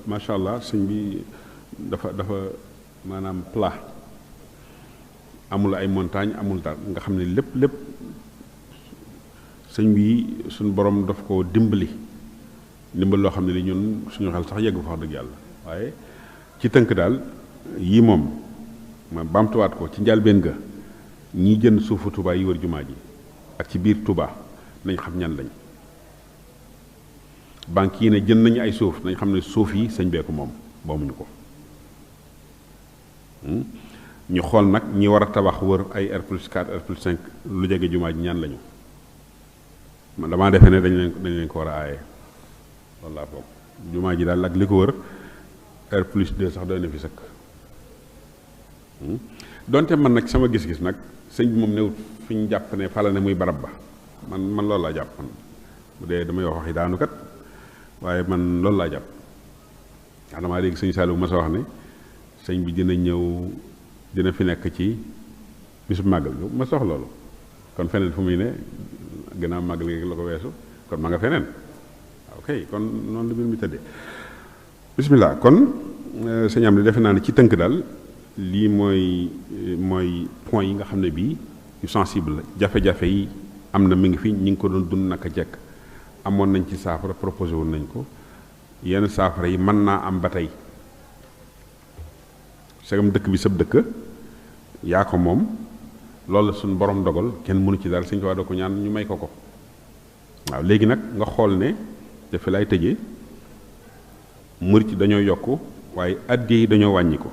macha allah sëñ bi dafa maanaam plat amul ay montagne amul dara nga xam ne lépp sëñ bi suñu borom daf ko dimbali loo xam ne li ñun suñu xel sax yeggu fa wax dëgg yàlla waaye ci tënk daal yii moom ma baamtuwaat ko ci njëlbéen ga ñi jënd suufu Touba yi wër jumaa ji ak ci biir Touba nañ xam ñan lañ banque yi ne jënd nañu ay suuf nañ xam ne suuf yi sëñ bee ko moom moomuñu ko ñu xool nag ñi war a tabax wër ay R+4 R+5 lu jege jumaa ji ñan lañu man damaa defee ne dañ leen ko war a aaye loolu laa foog jumaa ji daal ak li ko wër R+2 sax doy na fi sëkk donte man nag sama gis-gis nag sëñ bi moom newut fi ñu jàpp ne fala ne muy barab ba man loolu laa jàpp man bu dee damay wax waxi daanu kat waaye man loolu laa jàpp ndax damaa léegi sëñ Saliou ma sa wax ne sëñ bi dina fi nekk ci bisub màggal ma sox loolu kon feneen fu muy ne gannaaw màggal gi la ko weesu kon ma nga feneen ok kon noonu la mbir mi tëddee bismillah kon sëñ am ne defe naa ne ci tënk daal lii mooy point yi nga xam ne bii yu sensible la jafe-jafe yi am na mi ngi fi ñi ngi ko doon dund naka jekk amoon nañ ci saafara proposé woon nañ ko yenn saafara yi mën naa am ba tey segam dëkk bi sab dëkk yaa ko moom loolu la suñu borom dogal kenn mënu ci dara suñ ko wax ko ñaan ñu may ko waaw léegi nag nga xool ne dafa lay tëjee murit yi dañoo yokk waaye addiya yi dañoo wàññi ko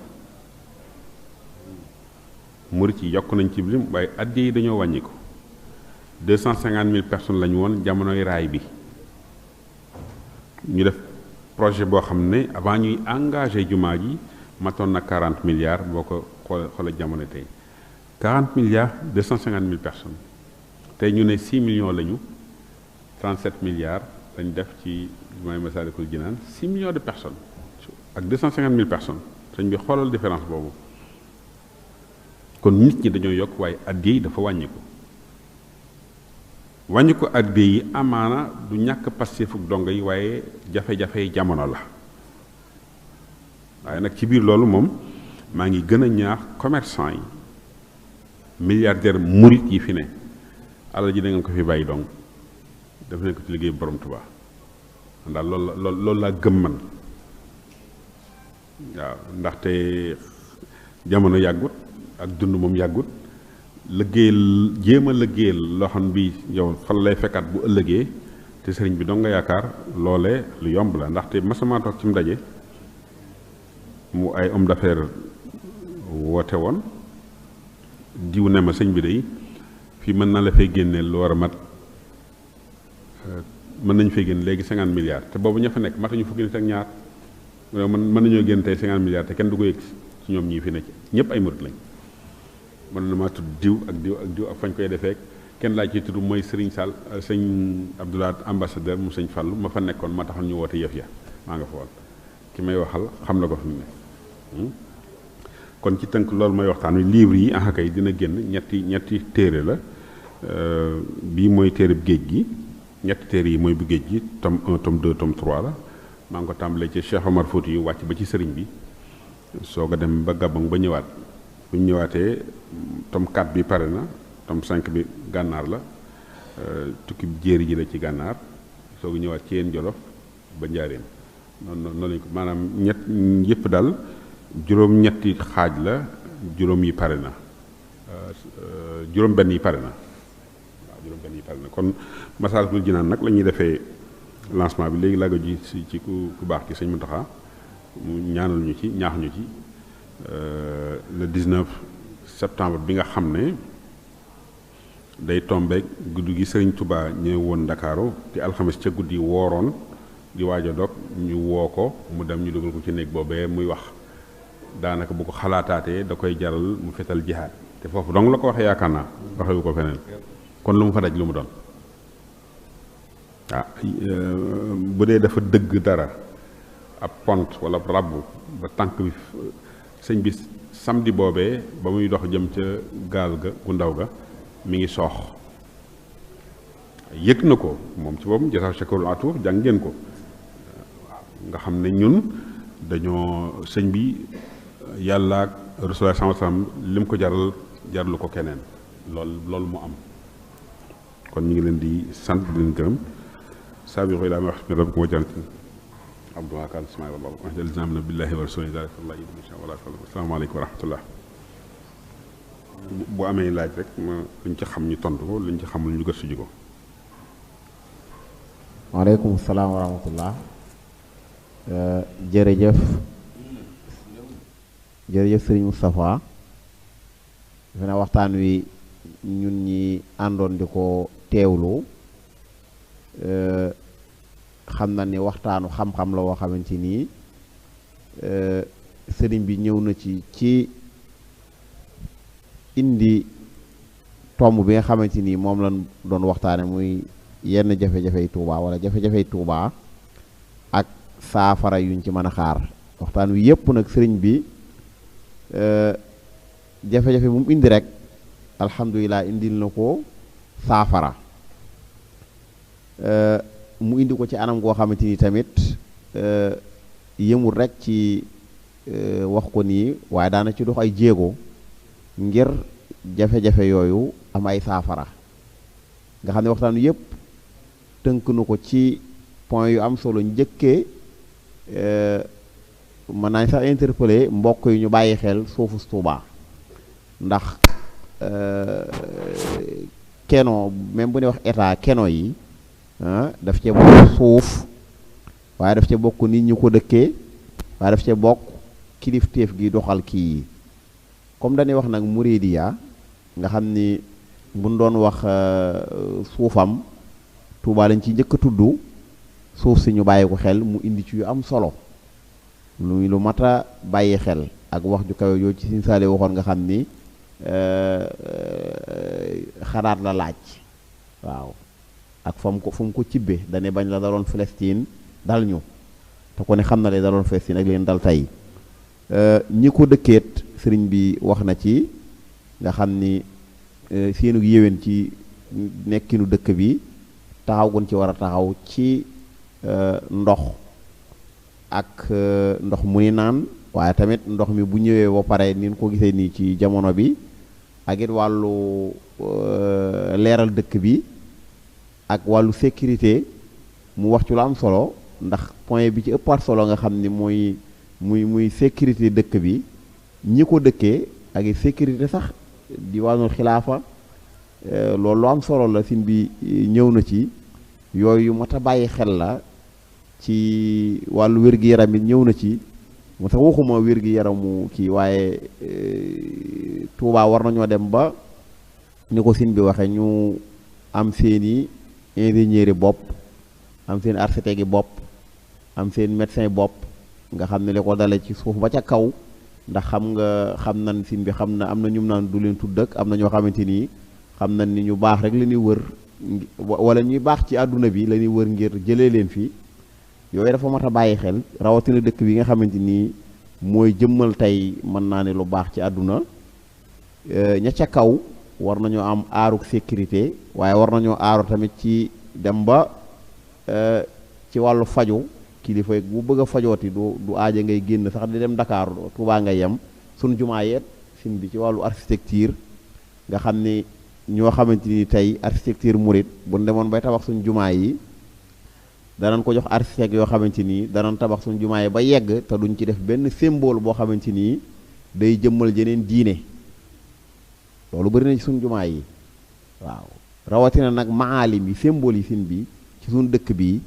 murit yi yokk nañ ci lim waaye addiya yi dañoo wàññi ko 250 000 personnes lañu woon jamonoy raay bi ñu def projet boo xam ne avant ñuy engagé jumaa ji matoon na 40 milliards boo ko xoolee jamono tey 40 milliards 250 000 personnes tey ñu ne 6 millions lañu 37 milliards lañ def ci jumaay Masaalikul Jinaan 6 millions de personnes ak 250 000 personnes sëñ bi xoolal différence boobu kon nit ñi dañoo yokk waaye addiya yi dafa wàññi ko addiya yi amaana du ñàkk passeefu dongo yi waaye jafe-jafe jamono la waaye nag ci biir loolu moom maa ngi gën a ñaax commerçant yi milliardaire murit yi fi ne alal ji da ngeen ko fi bàyyi dong def nañ ko ci liggéey borom Tuubaa ndax loolu laa gëm man waaw ndaxte jamono yàggut ak dund moom yàggut liggéeyal jéem a liggéeyal loo xam bi yow fan lay fekkaat bu ëllëgee te sëriñ bi dong nga yaakaar loole lu yomb la ndaxte masama toog ci mu daje mu ay homme d'affaires woote woon diw ne ma sëñ bi day fii mën na la fay génneel lu war a mat mën nañu fay génn léegi 50 milliards te boobu ña fa nekk matuñu fukki nit ak ñaar mën nañoo génn tey 50 milliards te kenn du ko yëg ci ñoom ñii fi nekk ñëpp ay murit lañ mën na maa tudd diw ak diw ak diw ak fañ koy defee kenn laa ciy tudd mooy Serigne Sall sëñ Abdoulaye ambassadeur mu sëñ Fallou ma fa nekkoon ma taxoon ñu woote yëf ya maa nga fa woon ki may waxal xam na ko fi mu ne kon ci tënk loolu mooy waxtaan wi livre yi kay dina génn ñetti téere la bii mooy téere géej gi ñetti téere yi mooy bu géej gi tome 1 tome 2 tome 3 la maa ngi ko tàmbalee ci Cheikh Omar Fouti yu wàcc ba ci sëriñ bi soog a dem ba Gabon ba ñëwaat bu ñu ñëwaatee tome 4 bi pare na tome 5 bi gànnaar la tukki jéeri ji la ci gànnaar soog a ñëwaat ci yéen Jolof ba Njaaréem noonu lañ ko maanaam yëpp daal juróom-ñetti xaaj la juróom yi pare na juróom-benn yi pare na waaw juróom-benn yi pare na kon Masaalikul Jinaan nag la ñuy defee lancement bi léegi laa ko ji ci ku baax ki sëñ Muntaxa mu ñaanal ñu ci ñaax ñu ci le 19 septembre bi nga xam ne day tombeek guddi gi Sëriñ Tuubaa ñëw woon Ndakaaru te alxames ca guddi wooroon di waaj a dog ñu woo ko mu dem ñu dugal ko ci néeg boobee muy wax daanaka bu ko xalaataatee da koy jaral mu fetal jihaad te foofu dong la ko waxee yaakaar naa waxewu ko feneen kon lu mu fa daj lu mu doon bu dee dafa dëgg dara ab pont wala rabbu ba tànk bi sëñ bi samedi boobee ba muy dox jëm ca gaal ga gu ndaw ga mi ngi soox yëg na ko moom ci boobu jasaw shakarul atuuf jàng ngeen ko nga xam ne ñun dañoo sëñ bi yàlla ak Rasulullah sallallahu alayhi wasallam lim ko jaralu ko keneen loolu mu am kon ñu ngi leen di sant di leen gërëm saabiqu ilaa maghfiratin min rabbikum wa jannatin abduha kan ismail wallahu alzamna billahi wa rasulihi zalika allah insha allah assalaamu aleykum wa rahmatullah bu amee laaj rek ma luñ ci xam ñu tontu ko luñ ci xamul ñu gëstu ji ko. waaleykum salaam wa rahmatullah jërëjëf Serigne Moustapha defe naa waxtaan wi ñun ñi àndoon di ko teewlu xam na ni waxtaanu xam-xam la woo xamante nii sëriñ bi ñëw na ci indi tomb bi nga xamante nii moom lañ doon waxtaane muy yenn jafe-jafey Tuubaa wala jafe-jafey Tuubaa ak saafara yuñ ci mën a xaar waxtaan wi yépp nag sëriñ bi jafe-jafe bu mu indi rek alhamdulilah indil na ko saafara mu indi ko ci anam goo xamante ni tamit yëmul rek ci wax ko nii waaye daana ci dox ay jéego ngir jafe-jafe yooyu am ay saafara nga xam ne waxtaan wi yépp tënk na ko ci point yu am solo njëkkee mën naa sax interpeller mbokk yi ñu bàyyi xel suufu Tuubaa ndax keno même bu ne wax état keno yi daf cee bokk suuf waaye daf cee bokk nit ñi ko dëkkee waaye daf cee bokk kilifteef gi doxal kii yi comme dañuy wax nag muridiya nga xam ni buñ doon wax suufam Tuubaa lañ ci njëkk a tudd suuf si ñu bàyyi ko xel mu indi ci yu am solo lu mat a bàyyi xel ak wax ju kawe yooyu ci Sëriñ Saaliw waxoon nga xam ni xalaat la laaj waaw ak fu mu ko cibbe dane bañ la daloon Palestine dal ñu te ko ne xam na lee daloon Palestine ak leen dal tey ñi ko dëkkeet sëriñ bi wax na ci nga xam ni seenu yéwén ci nekkinu dëkk bi taxaw gun ci war a taxaw ci ndox ak ndox mu ni naan waaye tamit ndox mi bu ñëwee ba pare ni ñu ko gisee nii ci jamono bi ak it wàllu leeral dëkk bi ak wàllu sécurité mu wax ci lu am solo ndax point bi ci ëppaat solo nga xam ni muy sécurité dëkk bi ñi ko dëkkee ak sécurité sax diwaanul xilaafa loolu lu am solo la sin bi ñëw na ci yooyu mat a bàyyi xel la ci wàllu wér-gi-yaram it ñëw na ci moo tax waxuma wér-gi-yaramu kii waaye Tuubaa war nañoo dem ba ni ko sin bi waxe ñu am seeni ingénieur yi bopp am seen architecte yi bopp am seen médecin bopp nga xam ne li ko dale ci suuf ba ca kaw ndax xam nañ sin bi xam na am na ñum naan du leen tudd ak am na ñoo xamante nii xam nañ ni ñu baax rek la ñuy wër wala ñuy baax ci àdduna bi la ñuy wër ngir jëlee leen fii yooyu dafa mat a bàyyi xel rawatina dëkk bi nga xamante nii mooy jëmmal tey mën naa ne lu baax ci àdduna ña ca kaw war nañoo am aaruk sécurité waaye war nañoo aaru tamit ci dem ba ci wàllu faju kilifa bu bëgg a fajooti du aaja ngay génn sax di dem Dakar Touba ngay yem sunu jumaa yeet sin bi ci wàllu architecture nga xam ni ñoo xamante ni tey architecture murit bu ñu demoon bay tabax suñu jumaa yi danañ ko jox architecte yoo xamante ni danañ tabax suñu jumaa yi ba yegg te duñ ci def benn symbole boo xamante ni day jëmmal jeneen diine loolu bëri na ci suñu jumaa yi waaw rawatina nag maalim yi symbole yi sin bi ci suñu dëkk bi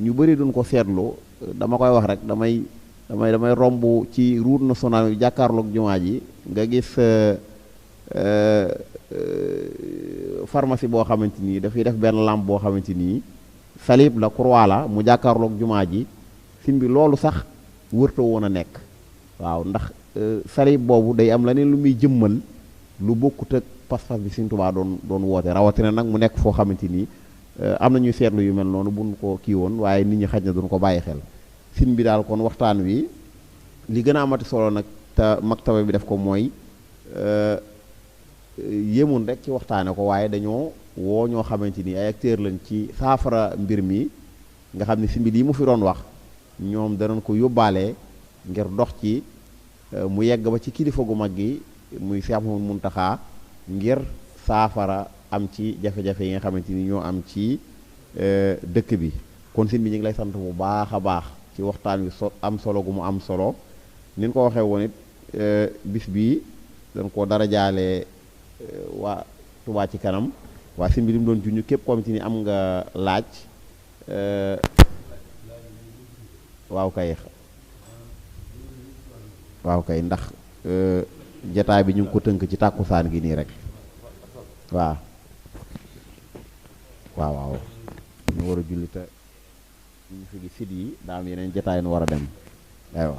ñu bëri duñ ko seetlu dama koy wax rek damay romb ci route nationale bi jàkkaarloog jumaa ji nga gis pharmacie boo xamante nii dafay def benn lampe boo xamante nii salib la croix la mu jàkkaarloog jumaa ji sin bi loolu sax wërta woon a nekk waaw ndax salib boobu day am leneen lu muy jëmmal lu bokkut ak pas-pas bi Sëriñ Tuubaa doon woote rawatina nag mu nekk foo xamante nii am na ñuy seetlu yu mel noonu buñ ko kii woon waaye nit ñi xaj na duñ ko bàyyi xel sin bi daal kon waxtaan wi li gën a amati solo nag te maktaba bi def ko mooy yéemoon rek ci waxtaane ko waaye dañoo woo ñoo xamante ni ay acteur lañ ci saafara mbir mi nga xam ne si mbir yi mu fi doon wax ñoom danañ ko yóbbaale ngir dox ci mu yegg ba ci kilifa gu mag gi muy Cheikh Mouhamadou Mountakha ngir saafara am ci jafe-jafe yi nga xamante ni ñoo am ci dëkk bi kon sin bi ñu ngi lay sant bu baax a baax ci waxtaan wi am solo gu mu am solo ni ñu ko waxee woon it bis bii dañ ko dara jaale waa Touba ci kanam waa sin bi li mu doon junj képp ko xamante ni am nga laaj waaw kay ndax jataay bi ñu ngi ko tënk ci tàkkusaan gi nii rek waaw ñu war a julli te ñu fi gi sit yi daa am yeneen jataay nu war a dem aywa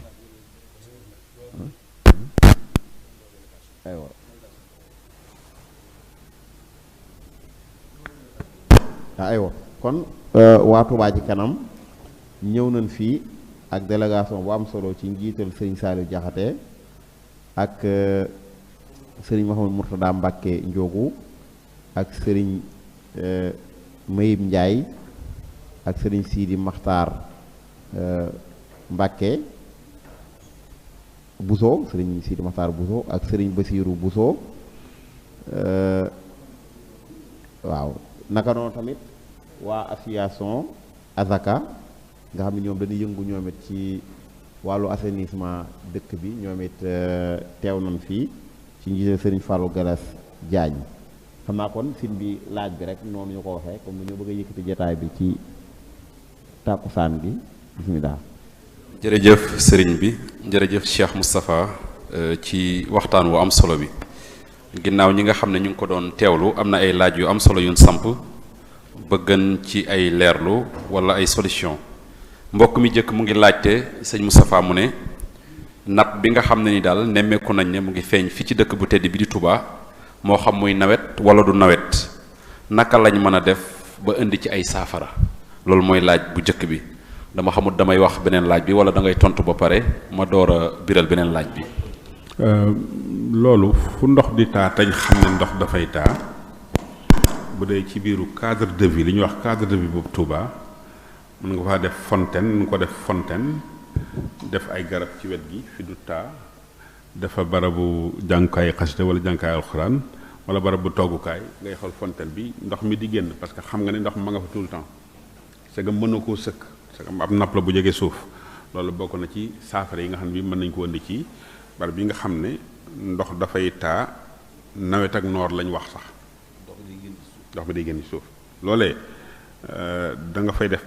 aywa kon waa Touba ci kanam ñëw nañ fii ak délégation bu am solo ci njiital sëriñ Saliou Diakhaté ak sëriñ Mouhamadou Mourtada Mbacke Ndiogu ak sëriñ Mayib Ndiaye ak sëriñ Sidi Makhtar Mbacke Bousso sëriñ Sidi Makhtar Bousso ak sëriñ Basirou Bousso waaw naka noonu tamit waa association Azaka nga xam ne ñoom dañuy yëngu ñoom it ci wàllu assainissement dëkk bi ñoom it teew nañ fii ci njiital sëriñ Fallou Galas Diagne xam naa kon sin bi laaj bi rek noonu ñu ko waxee comme dañoo bëgg a yëkkati jotaay bi ci tàkkusaan gi bismillah. jërëjëf sëriñ bi jërëjëf Cheikh Moustapha ci waxtaan wu am solo bi ginnaaw ñi nga xam ne ñu ngi ko doon teewlu am na ay laaj yu am solo yuñ samp bëggan ci ay leerlu wala ay solution mbokk mi jëkk mu ngi laajte sëñ Moustapha mu ne napp bi nga xam ne ni daal nemmeeku nañ ne mu ngi feeñ fi ci dëkk bu tedd bi di Touba moo xam muy nawet wala du nawet naka lañ mën a def ba indi ci ay saafara loolu mooy laaj bu njëkk bi dama xamut damay wax beneen laaj bi wala da ngay tontu ba pare ma door a biral beneen laaj bi. loolu fu ndox di taa tañ xam ne ndox dafay taa bu dee ci biiru cadre de vie li ñuy wax cadre de vie boobu Touba mën nga faa def fontaine mën ko def fontaine def ay garab ci wet gi fi du taa dafa barabu jàngukaay xasida wala jàngukaay alxuraan wala barabu toggukaay ngay xool fontaine bi ndox mi di génn parce que xam nga ne ndox ma nga fa tout le temps c'est que mën na koo sëkk c'est que ab napp la bu jege suuf loolu bokk na ci saafara yi nga xam ne bi mën nañ ko indi ci barab bi nga xam ne ndox dafay taa nawet ak noor lañ wax sax ndox bi day génn ci suuf loolee da nga fay def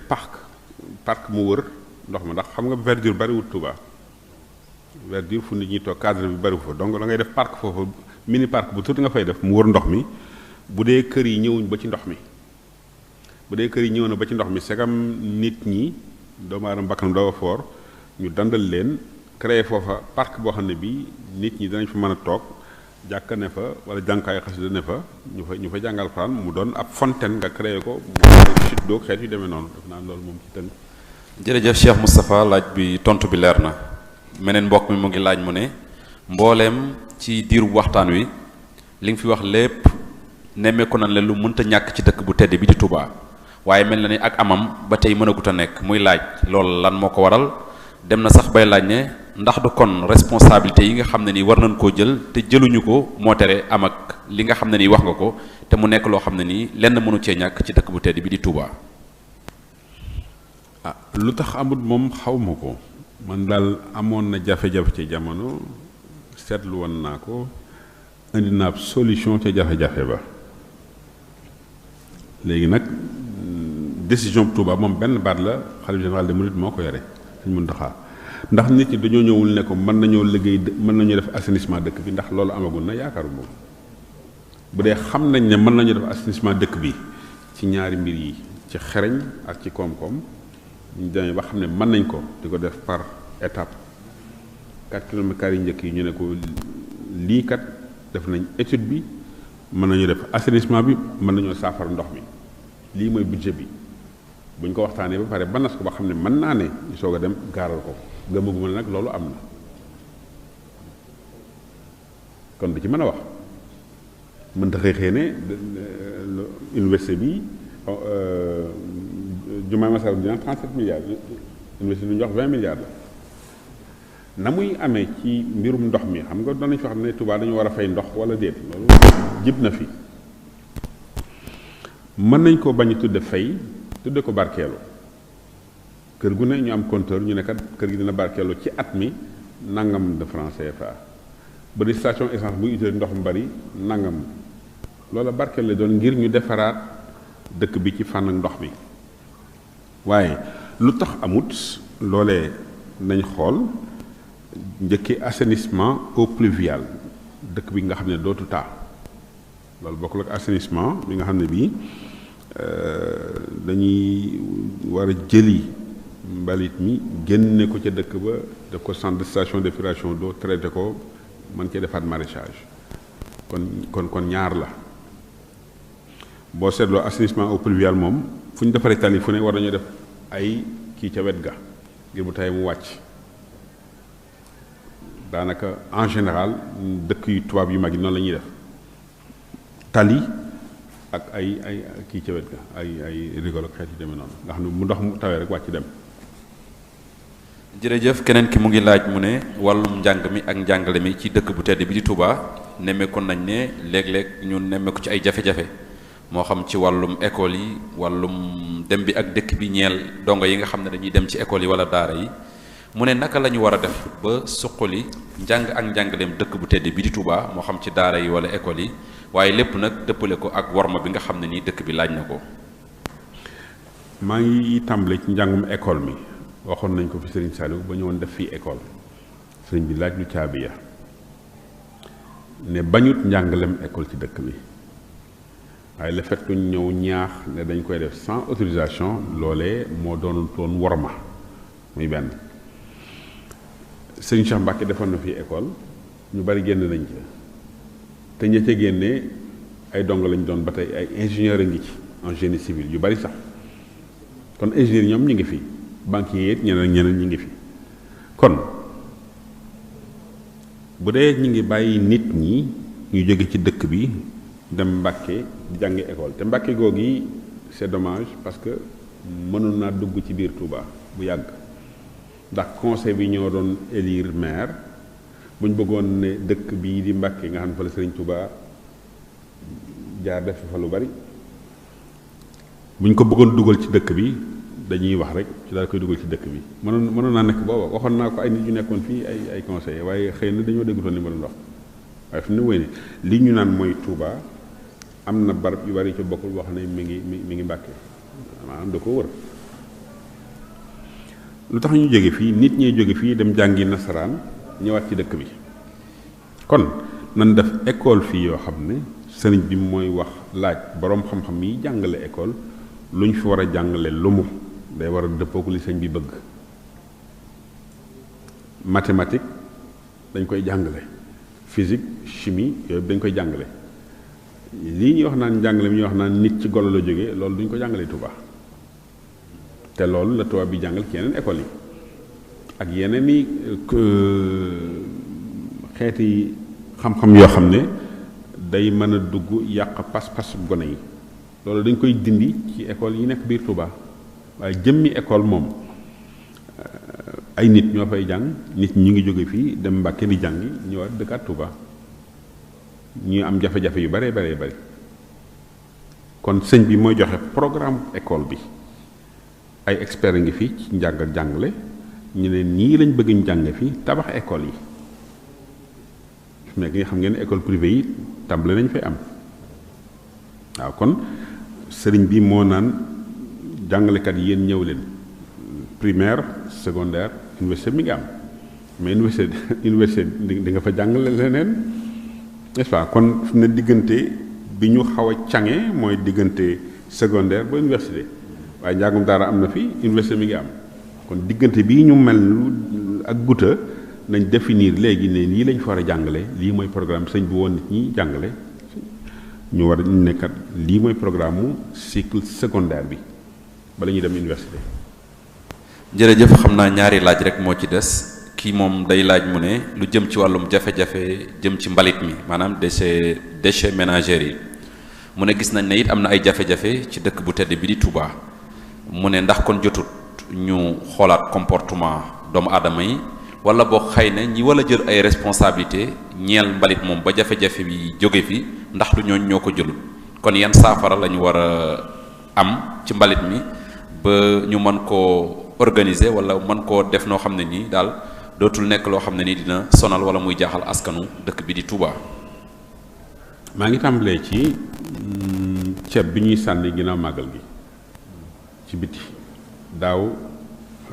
parc mu wër ndox ma ndax xam nga verdure bariwul Touba verdure fu nit ñi toog cadre bi bariwul fa donc da ngay def parc foofu mini parc bu tuuti nga fay def mu wër ndox mi bu dee kër yi ñëwuñ ba ci ndox mi bu dee kër yi ñëw na ba ci ndox mi segam nit ñi doomu aadama bakkanam doo foor ñu dandal leen créer foofa parc boo xam ne bii nit ñi danañ fa mën a toog jàkka ne fa wala jànkaay xasida ne fa ñu fa jàngal Alxuraan mu doon ab fontaine nga créé ko mu chute d'eau xeet yu demee noonu def naa loolu moom ci tënk. jërëjëf Cheikh Moustapha laaj bi tontu bi leer na meneen mbokk mi mu ngi laaj mu ne mbooleem ci diiru waxtaan wi li nga fi wax lépp nemmeeku nañ leen lu mënta ñàkk ci dëkk bu tedd bi di Touba waaye mel na ni ak amam ba tey mënagut a nekk muy laaj loolu lan moo ko waral dem na sax bay laaj ne ndax du kon responsabilité yi nga xam ne nii war nañ koo jël te jëluñu ko moo tere am ak li nga xam ne nii wax nga ko te mu nekk loo xam ne nii lenn mënu cee ñàkk ci dëkk bu tedd bi di Touba. ah lu tax amut moom xaw ma ko man daal amoon na jafe-jafe ci jamono seetlu woon naa ko indi naa solution ca jafe-jafe ba léegi nag décision Touba moom benn baat la xalifa général des mourides moo ko yore Sëñ Muntaxa ndax nit ñi dañoo ñëwul ne ko mën nañoo liggéey mën nañoo def assainissement dëkk bi ndax loolu amagul na yaakaaru moom bu dee xam nañ ne mën nañu def assainissement dëkk bi ci ñaari mbir yi ci xereñ ak ci koom-koom ñu demee ba xam ne mën nañ ko di ko def par étape 4 kilomètres yi njëkk yi ñu ne ko lii kat def nañ étude bi mën nañu def assainissement bi mën nañoo saafara ndox mi lii mooy budget bi bu ñu ko waxtaanee ba pare ba nas ko ba xam ne mën naa ne ñu soog a dem gaaral ko gëmaguma ne nag loolu am na kon du ci mën a wax mënta xëy ne université bi jumaa Massalikul Jinaan 37 milliards université bi ñu wax 20 milliards la na muy amee ci mbirum ndox mi xam nga doon nañu fi xam ne Touba dañu war a fay ndox wala déet loolu jib na fi mën nañ ko bañ a tudde fay tudde ko barkeelu kër gu ne ñu am compteur ñu ne kat kër gi dina barkeelu ci at mi nangam de francs CFA ba di station essence buy utile ndox mu bari nangam loola barkeelu la doon ngir ñu defaraat dëkk bi ci fànn ndox mi waaye lu tax amut loolee nañ xool njëkkee assainissement eau pluviale dëkk bi nga xam ne dootu taa loolu bokkul ak assainissement bi nga xam ne bii dañuy war a jëli mbalit mi génne ko ca dëkk ba def ko centre de station d'épuration d'eau traité ko mën cee defaat maraîchage kon ñaar la boo seetloo assainissement eau pluviale moom fu ñu defaree tali fu ne war nañoo def ay kii ca wet ga ngir bu tawee mu wàcc daanaka en général dëkk yu tubaab yu mag yi noonu la ñuy def tali ak ay kii ca wet ga ay rigole ak xeet yu demee noonu nga xam ne mu ndox mu tawee rek wàcc dem. jërëjëf keneen ki mu ngi laaj mu ne wàllum njàng mi ak njàngale mi ci dëkk bu tedd bi di Touba nemmeeku nañ ne léeg-léeg ñu nemmeeku ci ay jafe-jafe moo xam ci wàllum école yi wàllum dem bi ak dëkk bi ñeel dongo yi nga xam ne dañuy dem ci école yi wala daara yi mu ne naka la ñu war a def ba suqali njàng ak njàngaleem dëkk bu tedd bi di Touba moo xam ci daara yi wala école yi waaye lépp nag dëppale ko ak worma bi nga xam ne nii dëkk bi laaj na ko. maa ngi tàmbale ci njàngum école mi waxoon nañ ko fi Serigne Saliou ba ñëwoon def fii école Serigne bi laaj lu caabi ya ne bañut njàngalem école ci dëkk bi waaye le fait que ñu ñëw ñaax ne dañ koy def sans autorisation loolee moo doonul toon worma muy benn Serigne Cheikh Mbacke defoon na fii école ñu bari génn nañ ca te ña ca génnee ay dongo lañ doon ba tey ay ingénieur a ngi ci en génie civil yu bari sax kon ingénieur ñoom ñi ngi fi banquier it ñeneen ñi ngi fi kon bu dee ñi ngi bàyyi nit ñi ñu jóge ci dëkk bi dem Mbàkke di jàngi école te Mbàkke googu yi c'est dommage parce que mënoon naa dugg ci biir Touba bu yàgg ndax conseil bi ñoo doon élire maire bu ñu bëggoon ne dëkk bii di Mbàkke nga xam ne fa la Sëriñ Touba jaar def fa lu bari bu ñu ko bëggoon dugal ci dëkk bi dañuy wax rek ci daal koy dugal ci dëkk bi mënoon naa nekk booba waxoon naa ko ay nit yu nekkoon fii ay conseillers waaye xëy na dañoo déggutoon li ma doon wax waaye fi mu ne wéy ne li ñu naan mooy Touba am na barab yu bari ci bokkul wax ne mi ngi Mbàkke maanaam da ko wër lu tax ñu jóge fii nit ñee jóge fii dem jàngi nasaraan ñëwaat ci dëkk bi kon nan def école fii yoo xam ne sëriñ bi mooy wax laaj boroom xam-xam yi jàngale école lu ñu fi war a jàngale lu mu day war a dëppook li sëñ bi bëgg mathématique dañ koy jàngale physique chimie yooyu dañ koy jàngale lii ñuy wax naan jàngale mi ñuy wax naan nit ci golo la jógee loolu duñ ko jàngale Touba te loolu la Touba bi jàngal ci yeneen école yi ak yeneen i xeeti xam-xam yoo xam ne day mën a dugg yàq pas-pas gone yi loolu dañ koy dindi ci école yi nekk biir Touba waaye jëmmi école moom ay nit ñoo fay jàng nit ñi ngi jóge fii dem Mbàkke di jàngi ñëwaat dëkkaat Touba ñuy am jafe-jafe yu bare bare bari kon sëñ bi mooy joxe programme école bi ay experts ngi fii ci njàng ak jàngale ñu ne nii lañ bëgg ñu jànge fii tabax école yi mais nga xam ngeen école privée yi tàmbale nañ fay am waaw kon sëriñ bi moo naan jàngalekat yi yéen ñëw leen primaire secondaire université mi ngi am mais université di nga fa jàngale leneen n'est-ce pas kon fi ne diggante bi ñu xaw a cange mooy diggante secondaire ba université waaye njàngum daara am na fi université mi ngi am kon diggante bii ñu mel ak guta nañ définir léegi ne lii lañ fa war a jàngale lii mooy programme sëñ bi woon nit ñi jàngale ñu war a nekkat lii mooy programme mu cycle secondaire bi bala ñuy dem université. jërëjëf xam naa ñaari laaj rek moo ci des kii moom day laaj mu ne lu jëm ci wàllum jafe-jafe jëm ci mbalit mi maanaam déchets ménagers yi mu ne gis nañ ne it am na ay jafe-jafe ci dëkk bu tedd bi di Touba mu ne ndax kon jotut ñu xoolaat comportement doomu aadama yi wala boo xëy na ñi wala jël ay responsabilité ñeel mbalit moom ba jafe-jafe bi jóge fi ndax du ñooñ ñoo ko jëlul kon yan saafara la ñu war a am ci mbalit mi ba ñu mën koo organiser wala mën koo def noo xam ne nii daal dootul nekk loo xam ne nii dina sonal wala muy jaaxal askanu dëkk bi di Touba. maa ngi tàmbalee ci ceeb bi ñuy sànni ginnaaw màggal gi ci biti daaw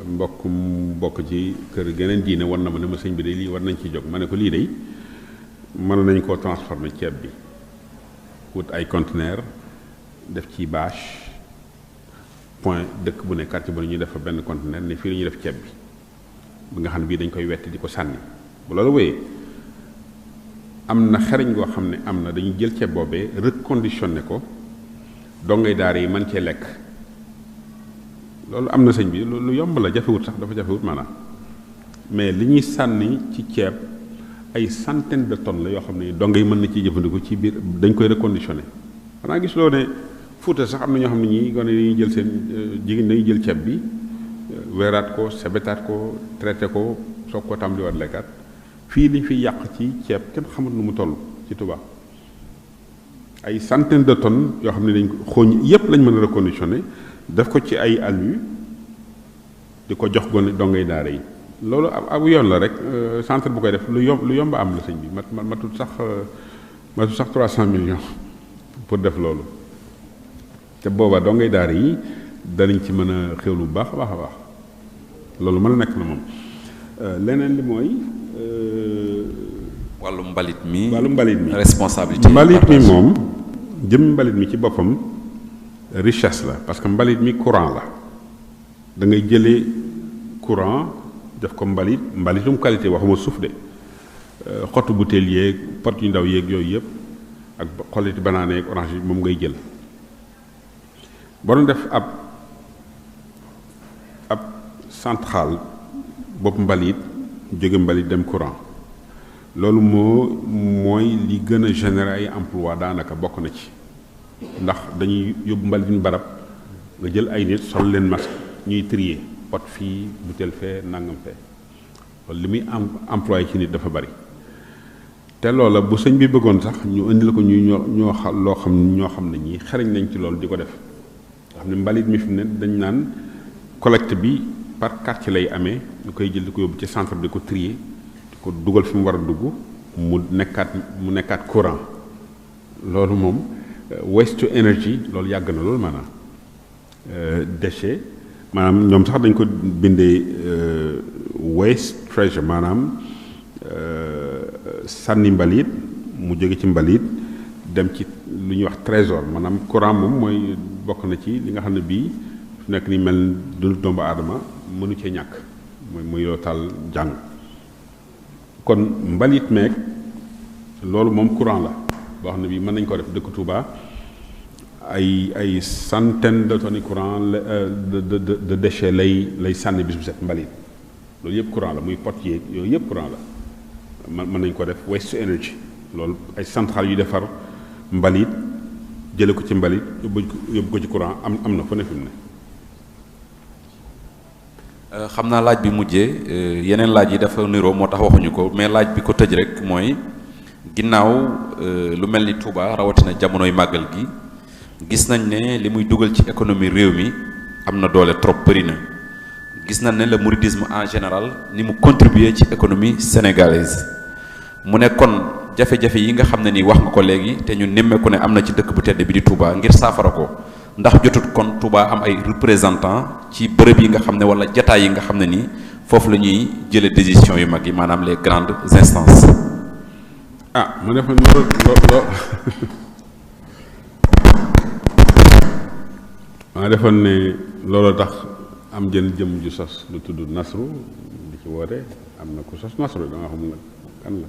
mbokk ci kër geneen diine war na ma ne ma sëñ bi de lii war nañ ci jóg ma ne ko lii de mën nañ koo transformer ceeb bi wut ay conteneur def ci bâche point dëkk bu ne quartier bu ne ñu def fa benn conteneur ne fii la ñuy def ceeb bi nga xam ne bii dañ koy wetti di ko sànni bu loolu wéyee am na xereñ goo xam ne am na dañuy jël ceeb boobee reconditionné ko dongay daara yi mën cee lekk loolu am na sëñ bi lu yomb la jafewut sax dafa jafewut maanaam mais li ñuy sànni ci ceeb ay centaine de tonnes la yoo xam ne donga yi mën na ciy jëfandiku ci biir dañ koy reconditionné xanaa gis loo ne Fuuta sax am na ñoo xam ne ñii gone dañuy jël seen jigéen dañuy jël ceeb bi weeraat ko sebetaat ko traité ko soog ko tàmbaliwaat lekkaat fii liñ fiy yàq ci ceeb kenn xamut nu mu toll ci Touba ay centaine de tonnes yoo xam ne dañ ko xooñ yépp lañ mën a reconditionné def ko ci ay alu di ko jox gone dongay daara yi loolu ab yoon la rek centre bu koy def lu yomb am la sëñ bi matul sax 300 millions pour def loolu te booba dongay daara yi danañ ci mën a xewlu bu baax a baax a baax loolu mën a nekk na moom leneen li mooy wàllu mbalit mi responsabilité mbalit mi moom jëm mbalit mi ci boppam richesse la parce que mbalit mi courant la da ngay jëlee courant def ko mbalitum qualité waxuma suuf de xottu butéel yeeg pot yu ndaw yeeg yooyu yëpp ak xolliti banaane ak orange yi moom ngay jël boo doon def ab centrale bopp mbalit jóge mbalit dem courant loolu mooy li gën a générer ay emploi daanaka bokk na ci ndax dañuy yóbbu mbalit ñu barab nga jël ay nit sol leen masque ñuy trier pot fii butéel fee nangam fee loolu li muy employé ci nit dafa bari te loola bu sëñ bi bëggoon sax ñu indi la ko ñoo xam ne ñii xarañ nañ ci loolu di ko def nga xam ne mbalit mi fi mu ne dañ naan collecte bi par quartier lay amee ñu koy jël di ko yóbbu ci centre di ko trier di ko dugal fi mu war a dugg mu nekkaat courant loolu moom waste to energy loolu yàgg na loolu maanaam déchet maanaam ñoom sax dañ ko bindee waste treasure maanaam sànni mbalit mu jóge ci mbalit dem ci lu ñuy wax trésor maanaam courant moom mooy bokk na ci li nga xam ne bii fu nekk ni mel du doomu aadama mënu cee ñàkk muy loo taal jàng kon mbalit meeg loolu moom courant la boo xam ne bii mën nañ ko def dëkk Touba ay centaine de tonnes courant de déchets lay sànni bis bu set mbalit loolu yëpp courant la muy pot yeeg yooyu yëpp courant la mën nañ ko def waste to energy loolu ay centrales yu defar mbalit jële ko ci mbalit yóbbu ko ci courant am na fu ne fi mu ne xam naa laaj bi mujjee yeneen laaj yi dafa niroo moo tax waxuñu ko mais laaj bi ko tëj rek mooy ginnaaw lu mel ni Touba rawatina jamonoy màggal gi gis nañ ne li muy dugal ci économie réew mi am na doole trop bëri na gis nañ ne le mouridisme en général ni mu contribuer ci économie sénégalaise mu ne kon jafe-jafe yi nga xam ne ni wax nga ko léegi te ñu nemmeeku ne am na ci dëkk bu tedd bi di Touba ngir saafara ko ndax jotut kon Touba am ay représentant ci bërëb yi nga xam ne wala jataay yi nga xam ne nii foofu la ñuy jëlee décision yu mag yi maanaam les grandes instances. ma defoon loo ma defoon ne loolu tax am jëm ju sos lu tudd Nasru di ci woote am na ku sos Nasru da nga xam nag kan la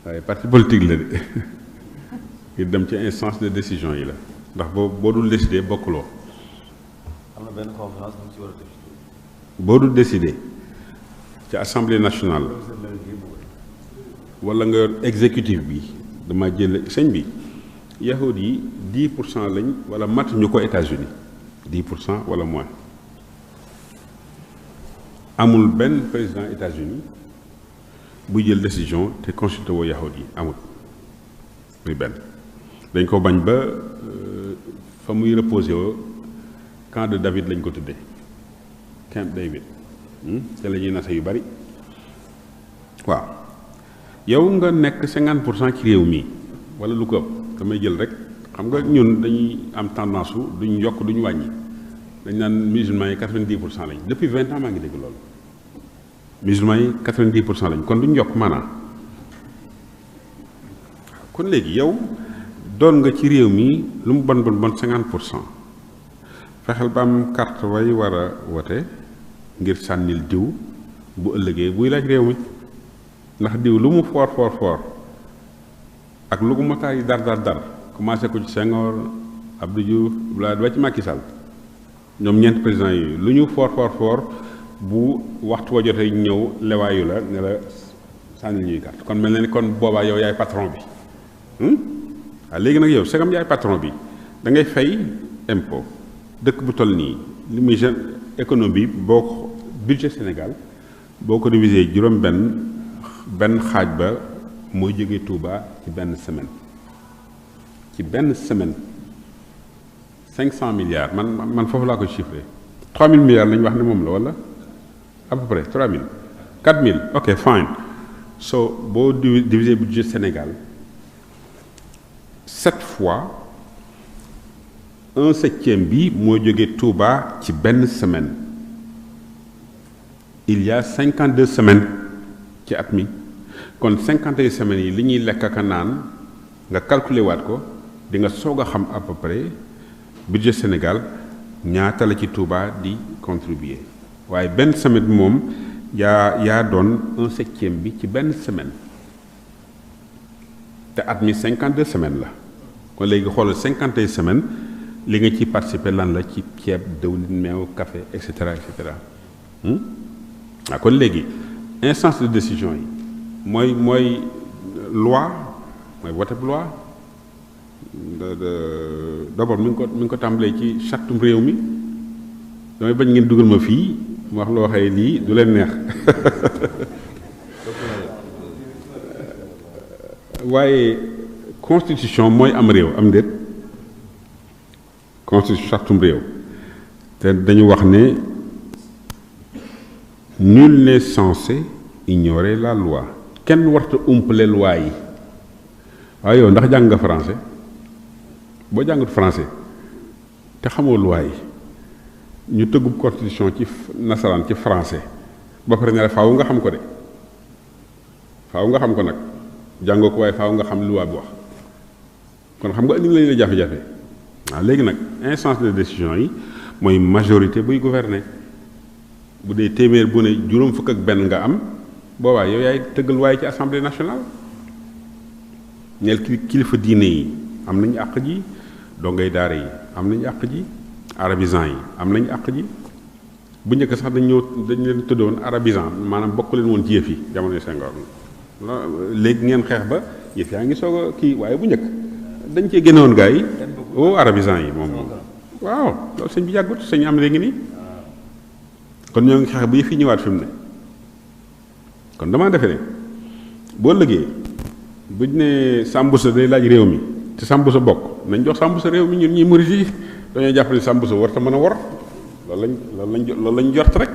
waaye parti politique la de ngir dem ci instance de décision yi la ndax boo dul décider bokkuloo. am na benn conférence bu ci war a def. boo dul décider ci assemblée nationale wala nga yor exécutif bi dama jël sëñ bi yahud yi 10% lañ wala mat ñu ko États-Unis 10% wala moins amul benn président États-Unis buy jël décision te consulté woo yahud yi amul muy benn dañ ko bañ ba fa muy reposé woo camp de David lañ ko tuddee Camp David te la ñuy nasa yu bari waaw yow nga nekk 50% ci réew mi wala lu ko ëpp damay jël rek xam nga ñun dañuy am tendance su duñ yokk duñ wàññi dañ naan musulmans yi 90% lañ depuis 20 ans maa ngi dégg loolu musulmans yi 90% lañ kon duñ yokk maanaam kon léegi yow doon nga ci réew mi lu mu bon 50% fexeel ba am carte way war a wote ngir sànnil diw bu ëllëgee buy laaj réew mi ndax diw lu mu foor ak lu ko motaar yi dar commencé ko ci Senghor Abdou Diouf Abdoulaye ba ci Macky Sall ñoom ñeent président yi lu ñu foor bu waxtu wa jotee ñëw lewaayu la ne la sànnil ñuy carte kon mel na ni kon boobaa yow yaay patron bi waaw léegi nag yow segam yaay patron bi da ngay fay impôt dëkk bu toll nii li muy économie boo ko budget Sénégal boo ko divisé juróom benn xaaj ba mooy jógee Touba ci benn semaine 500 milliards man foofu laa ko chiffré 3000 milliards lañu wax ne moom la wala à peu près 3000 4000 ok fine so boo divisé budget Sénégal 7 fois 1/7 bi moo jógee Touba ci benn semaine il y a 52 semaines ci at mi kon 51 semaines yi li ñuy lekk ak naan nga calculer waat ko di nga soog a xam à peu près budget Sénégal ñaata la ci Touba di contribuer waaye benn semaine bi moom yaa doon 1/7 bi ci benn semaine te at mi 52 semaines la kon léegi xoolal 52 semaines li nga ci participer lan la ci ceeb dëwlin meew café et cetera et cetera waaw kon léegi instance de décision yi mooy loi mooy vote loi d'abord mi ngi ko tàmbalee ci chartum réew mi damay bañ ngeen dugal ma fii mu wax loo xëy lii du leen neex waaye constitution mooy am réew am déet constitution chartum réew te dañu wax ne nul n'est censé ignorer la loi kenn warta umpale loi yi waaye yow ndax jàng nga français boo jàngut français te xamoo loi yi ñu tëggub constitution ci nasaraan ci français ba pare ne la faaw nga xam ko de faaw nga xam ko nag jàngoo ko waaye faaw nga xam loi bi wax kon xam nga indi lañu la jafe-jafe waaw léegi nag instance de décision yi mooy majorité buy gouverner bu dee téeméer bu ne juróom fukk ak benn nga am boobaa yow yaay tëggal waaye ci assemblée nationale ñeel kilifa diine yi am nañu àq ji dongay daara yi am nañu àq ji arabisant yi am nañu àq ji bu njëkk sax dañ leen tëddoon arabisant maanaam bokk leen woon ci yëf yi jamono Senghor léegi ngeen xeex ba yëf yaa ngi soog a kii waaye bu njëkk dañ cee génnewoon gars yi arabisant yi moom waaw loolu sëñ bi yàggut sëñ am léegi nii kon ñoo ngi xeex ba yëf yi ñëwaat fi mu ne kon damaa defe ne boo lëgee buñ ne Sambusa day laaj réew mi te Sambusa bokk nañ jox Sambusa réew mi ñun ñuy murit yi dañoo jàpp ne Sambusa war ta mën a war loolu lañ jort rek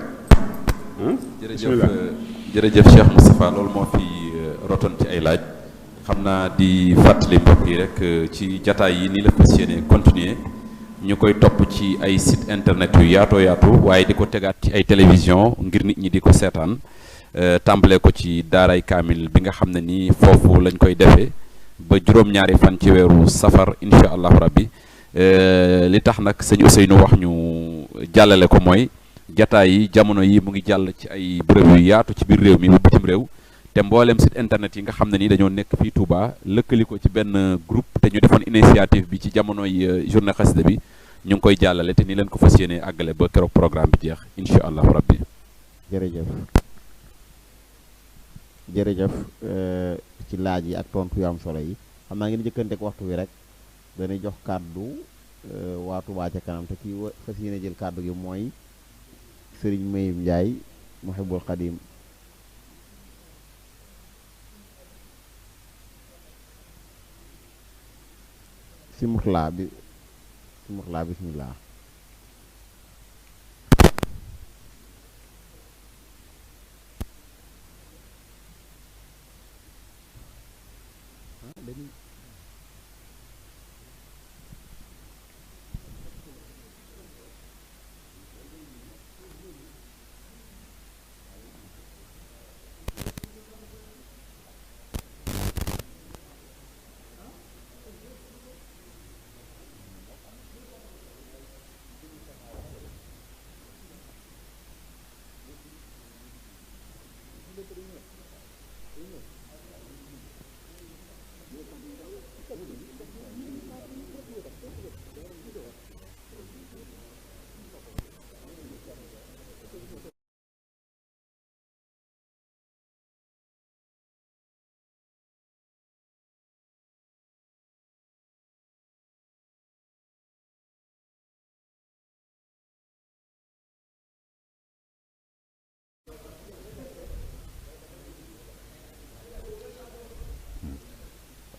jërëjëf Cheikh Moustapha loolu moo fi rotoon ci ay laaj xam naa di fàttali mbokk yi rek ci jataay yi nii la fas yéene continuer ñu koy topp ci ay site internet yu yaatu waaye di ko tegaat ci ay télévision ngir nit ñi di ko seetaan tàmbale ko ci daaray kaamil bi nga xam ne nii foofu lañ koy defee ba juróom-ñaari fan ci weeru safar incha allahu rabbi li tax nag sëñ Ousseynou wax ñu jàllale ko mooy jataay yi jamono yi mu ngi jàll ci ay bërëb yu yaatu ci biir réew mi ba bitim réew te mboolem site internet yi nga xam ne ni dañoo nekk fii Touba lëkkali ko ci benn groupe te ñu defoon initiative bi ci jamonoy journée xasida bi ñu ngi koy jàllale te ni leen ko fas yéene àggale ba keroog programme bi jeex incha allahu rabbi jërëjëf ci laaj yi ak tontu yu am solo yi xam naa ngeen jëkkanteeg waxtu wi rek dañuy jox kàddu waa Touba ca kanam te kii fas yéene jël kàddu gi mooy Serigne Mayib Ndiaye Muhibbul Xadim si Mourtala bismillah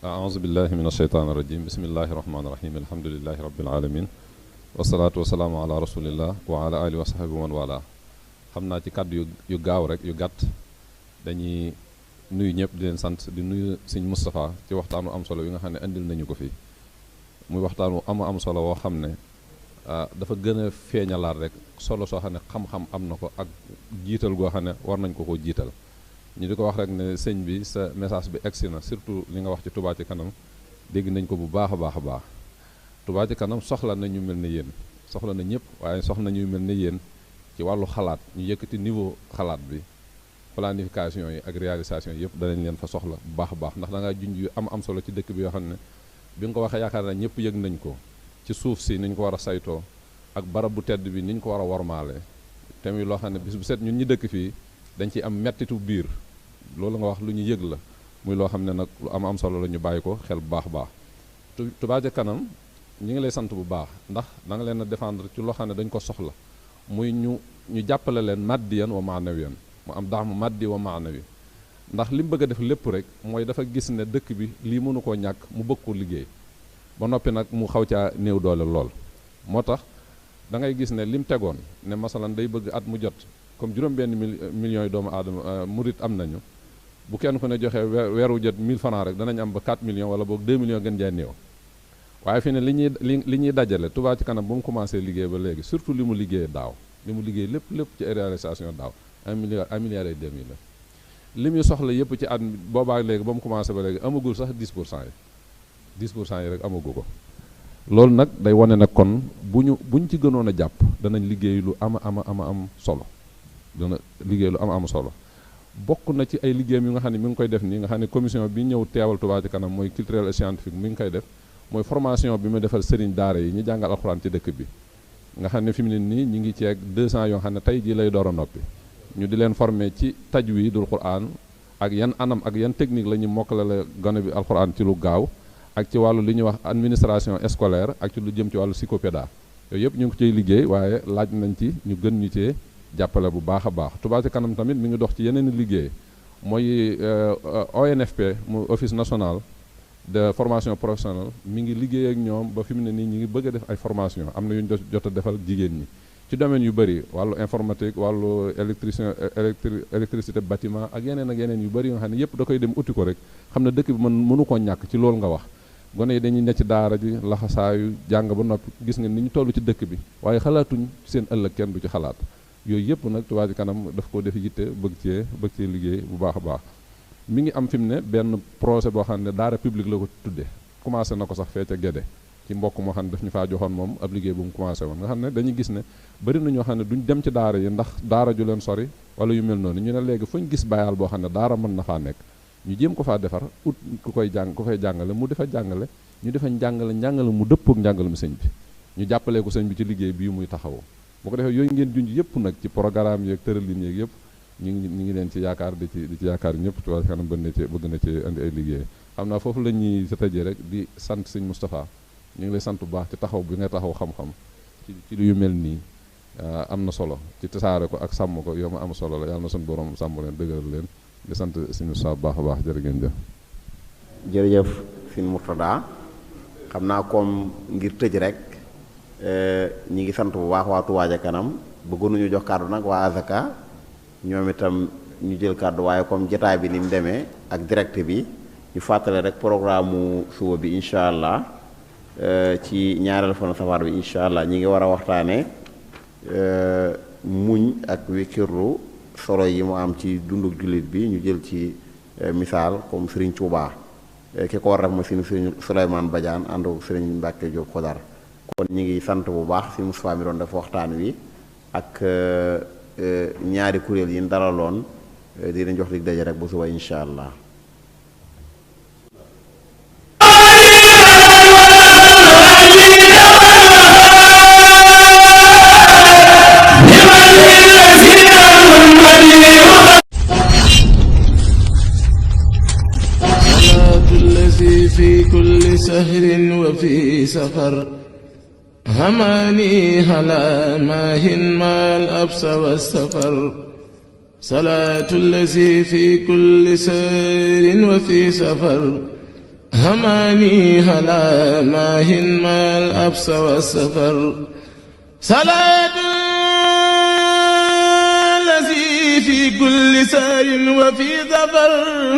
أعوذ بالله من الشيطان الرجيم بسم الله الرحمن الرحيم الحمد لله رب العالمين والصلاة والسلام على رسول الله وعلى آله وصحبه ومن والاه xam naa ci kàddu yu gaaw rek yu gàtt dañuy nuyu ñëpp di leen sant di nuyu sëñ Moustapha ci waxtaanu am solo yi nga xam ne indil nañu ko fii muy waxtaanu am solo woo xam ne dafa gën a feeñalaat rek solo soo xam ne xam-xam am na ko ak jiital goo xam ne war nañ ko jiital ñu di ko wax rek ne sëñ bi sa message bi egsi na surtout li nga wax ci Touba ci kanam dégg nañ ko bu baax a baax Touba ci kanam soxla na ñu mel ne yéen soxla na ñëpp waaye soxla na ñu mel ne yéen ci wàllu xalaat ñu yëkkati niveau xalaat bi planification yi ak réalisation yëpp danañ leen fa soxla bu baax a baax ndax da ngaa junj yu am solo ci dëkk bi yoo xam ne bi nga ko waxee yaakaar naa ñëpp yëg nañ ko ci suuf si ni ñu ko war a saytoo ak barab bu tedd bi ni ñu ko war a wormaale tamit loo xam ne bis bu set ñun ñi dëkk fii dañ ci am mettitu biir loolu nga wax lu ñu yëg la muy loo xam ne nag lu am solo la ñu bàyyi ko xel bu baax a baax Touba ca kanam ñi ngi lay sant bu baax ndax da nga leen a défendre ci loo xam ne dañ ko soxla muy ñu jàppale leen maddiyan wa maanawiyan mu am daax mu maddi wa maanawi ndax li mu bëgg a def lépp rek mooy dafa gis ne dëkk bi lii mënu koo ñàkk mu bëgg ko liggéey ba noppi nag mu xaw caa néew doole lool moo tax da ngay gis ne lim tegoon ne masalan day bëgg at mu jot comme juróom-benn millions yi doomu aadama murit am nañu bu kenn ku ne joxe weeru jot 1000 francs rek danañ am ba 4 millions wala boog 2 millions gën jaay néew waaye fi ne li ñuy dajale Touba ci kanam ba mu commencé liggéey ba léegi surtout li mu liggéey daaw li mu liggéey lépp ci réalisation daaw 1 milliard et demi la li muy soxla yëpp ci at boobaa léegi ba mu commencé ba léegi amagul sax 10% yi rek amagu ko loolu nag day wane nag kon buñ ci gënoon a jàpp danañ liggéey lu am solo dana liggéey lu am solo bokk na ci ay liggéeyam yu nga xam ne mi ngi koy def nii nga xam ne commission bi ñëw teewal Touba ci kanam mooy culturel et scientifique mi ngi koy def mooy formation bi mu defal sëriñ daara yi ñu jàngal alxuraan ci dëkk bi nga xam ne fi mu ne nii ñu ngi ceeg 200 yoo xam ne tey jii lay door a noppi ñu di leen former ci tajwidul Qur'an ak yan anam ak yan technique la ñu mokkale la gone bi alxuraan ci lu gaaw ak ci wàllu li ñuy wax administration scolaire ak ci lu jëm ci wàllu psychopéda yooyu yëpp ñu ngi ciy liggéey waaye laaj nañ ci ñu gën ñu cee jàppale bu baax a baax Touba ci kanam tamit mi ngi dox ci yeneen liggéey mooy ONFP mu office national de formation professionnelle mi ngi liggéey ak ñoom ba fi mu ne nii ñi ngi bëgg a def ay formation am na yu ñu jot a defal jigéen ñi ci domaine yu bëri wàllu informatique wàllu électricité bâtiment ak yeneen yu bëri yoo xam ne yëpp da koy dem uti ko rek xam ne dëkk bi mënu ko ñàkk ci loolu nga wax gone yi dañuy ne ci daara ji laxasaayu jàng ba noppi gis nga ni ñu toll ci dëkk bi waaye xalaatuñ seen ëllëg kenn du ci xalaat yooyu yëpp nag Touba ci kanam daf ko def yitte bëgg cee liggéey bu baax a baax mi ngi am fi mu ne benn projet boo xam ne daara publique la ko tuddee commencé na ko sax fee ca Gédé ci mbokk moo xam ne daf ñu faa joxoon moom ab liggéey bu mu commencé woon nga xam ne dañuy gis ne bëri na ñoo xam ne duñ dem ci daara yi ndax daara ju leen sori wala yu mel noonu ñu ne léegi fuñ gis bayaal boo xam ne daara mën na faa nekk ñu jéem ko faa defar ut ku fay jàngale mu defa jàngale ñu defa njàngale mu dëppook njàngale mu sëñ bi ñu jàppalee ko sëñ bi ci liggéey bii muy taxawoo bu ko defee yooyu ngeen junj yëpp nag ci programme yeeg tëralin yeeg yëpp ñu ngi leen ci yaakaar di ci yaakaar ñëpp Touba ci kanam bëgg na ci indi ay liggéey xam naa foofu la ñuy sa tëjee rek di sant sëñ Moustapha ñu ngi lay sant bu baax ci taxaw bi nga taxaw xam-xam ci yu mel nii am na solo ci tasaare ko ak sàmm ko yow ma am solo la yàlla na suñu borom sàmm leen dëgëral leen di sant sëñ Moustapha bu baax a baax jërë ngeen jëf jërëjëf sëñ Mourtada xam naa comme ngir tëj rek ñi ngi sant bu baax waa Touba ca kanam bëggoon nañu jox kàddu nag waa Azaka ñoom itam ñu jël kàddu waaye comme jotaay bi ni mu demee ak direct bi ñu fàttale rek programme mu suba bi incha allah ci ñaareelu fanu safar bi incha allah ñi ngi war a waxtaane muñ ak wékkirlu solo yi mu am ci dunduk jullit bi ñu jël ci misaal comme Serigne Touba ki ko war def mooy Serigne Souleymane Badiane ànd ak Serigne Mbacke Diop Kodar kon ñi ngi sant bu baax si Moustapha mi doon def waxtaan wi ak ñaari kuréel yi ñu dalaloon di leen jox dig daje rek bu suba incha allah. في كل سهر وفي سفر هماني هلا ماهن ما الأبس والسفر صلاة الذي في كل سهر وفي سفر هماني هلا ماهن ما الأبس والسفر صلاة في كل سار وفي ظفر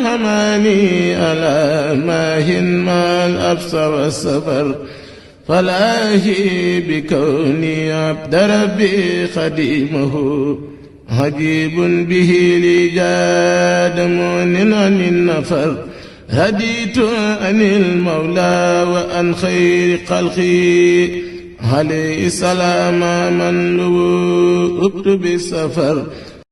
هماني ألا ماهن ما الأبص والسفر فلاهي بكوني عبد ربي خديمه عجيب به لي جاد مؤن عن النفر هديت عن المولى وعن خير خلقي عليه السلام من لو أكتب السفر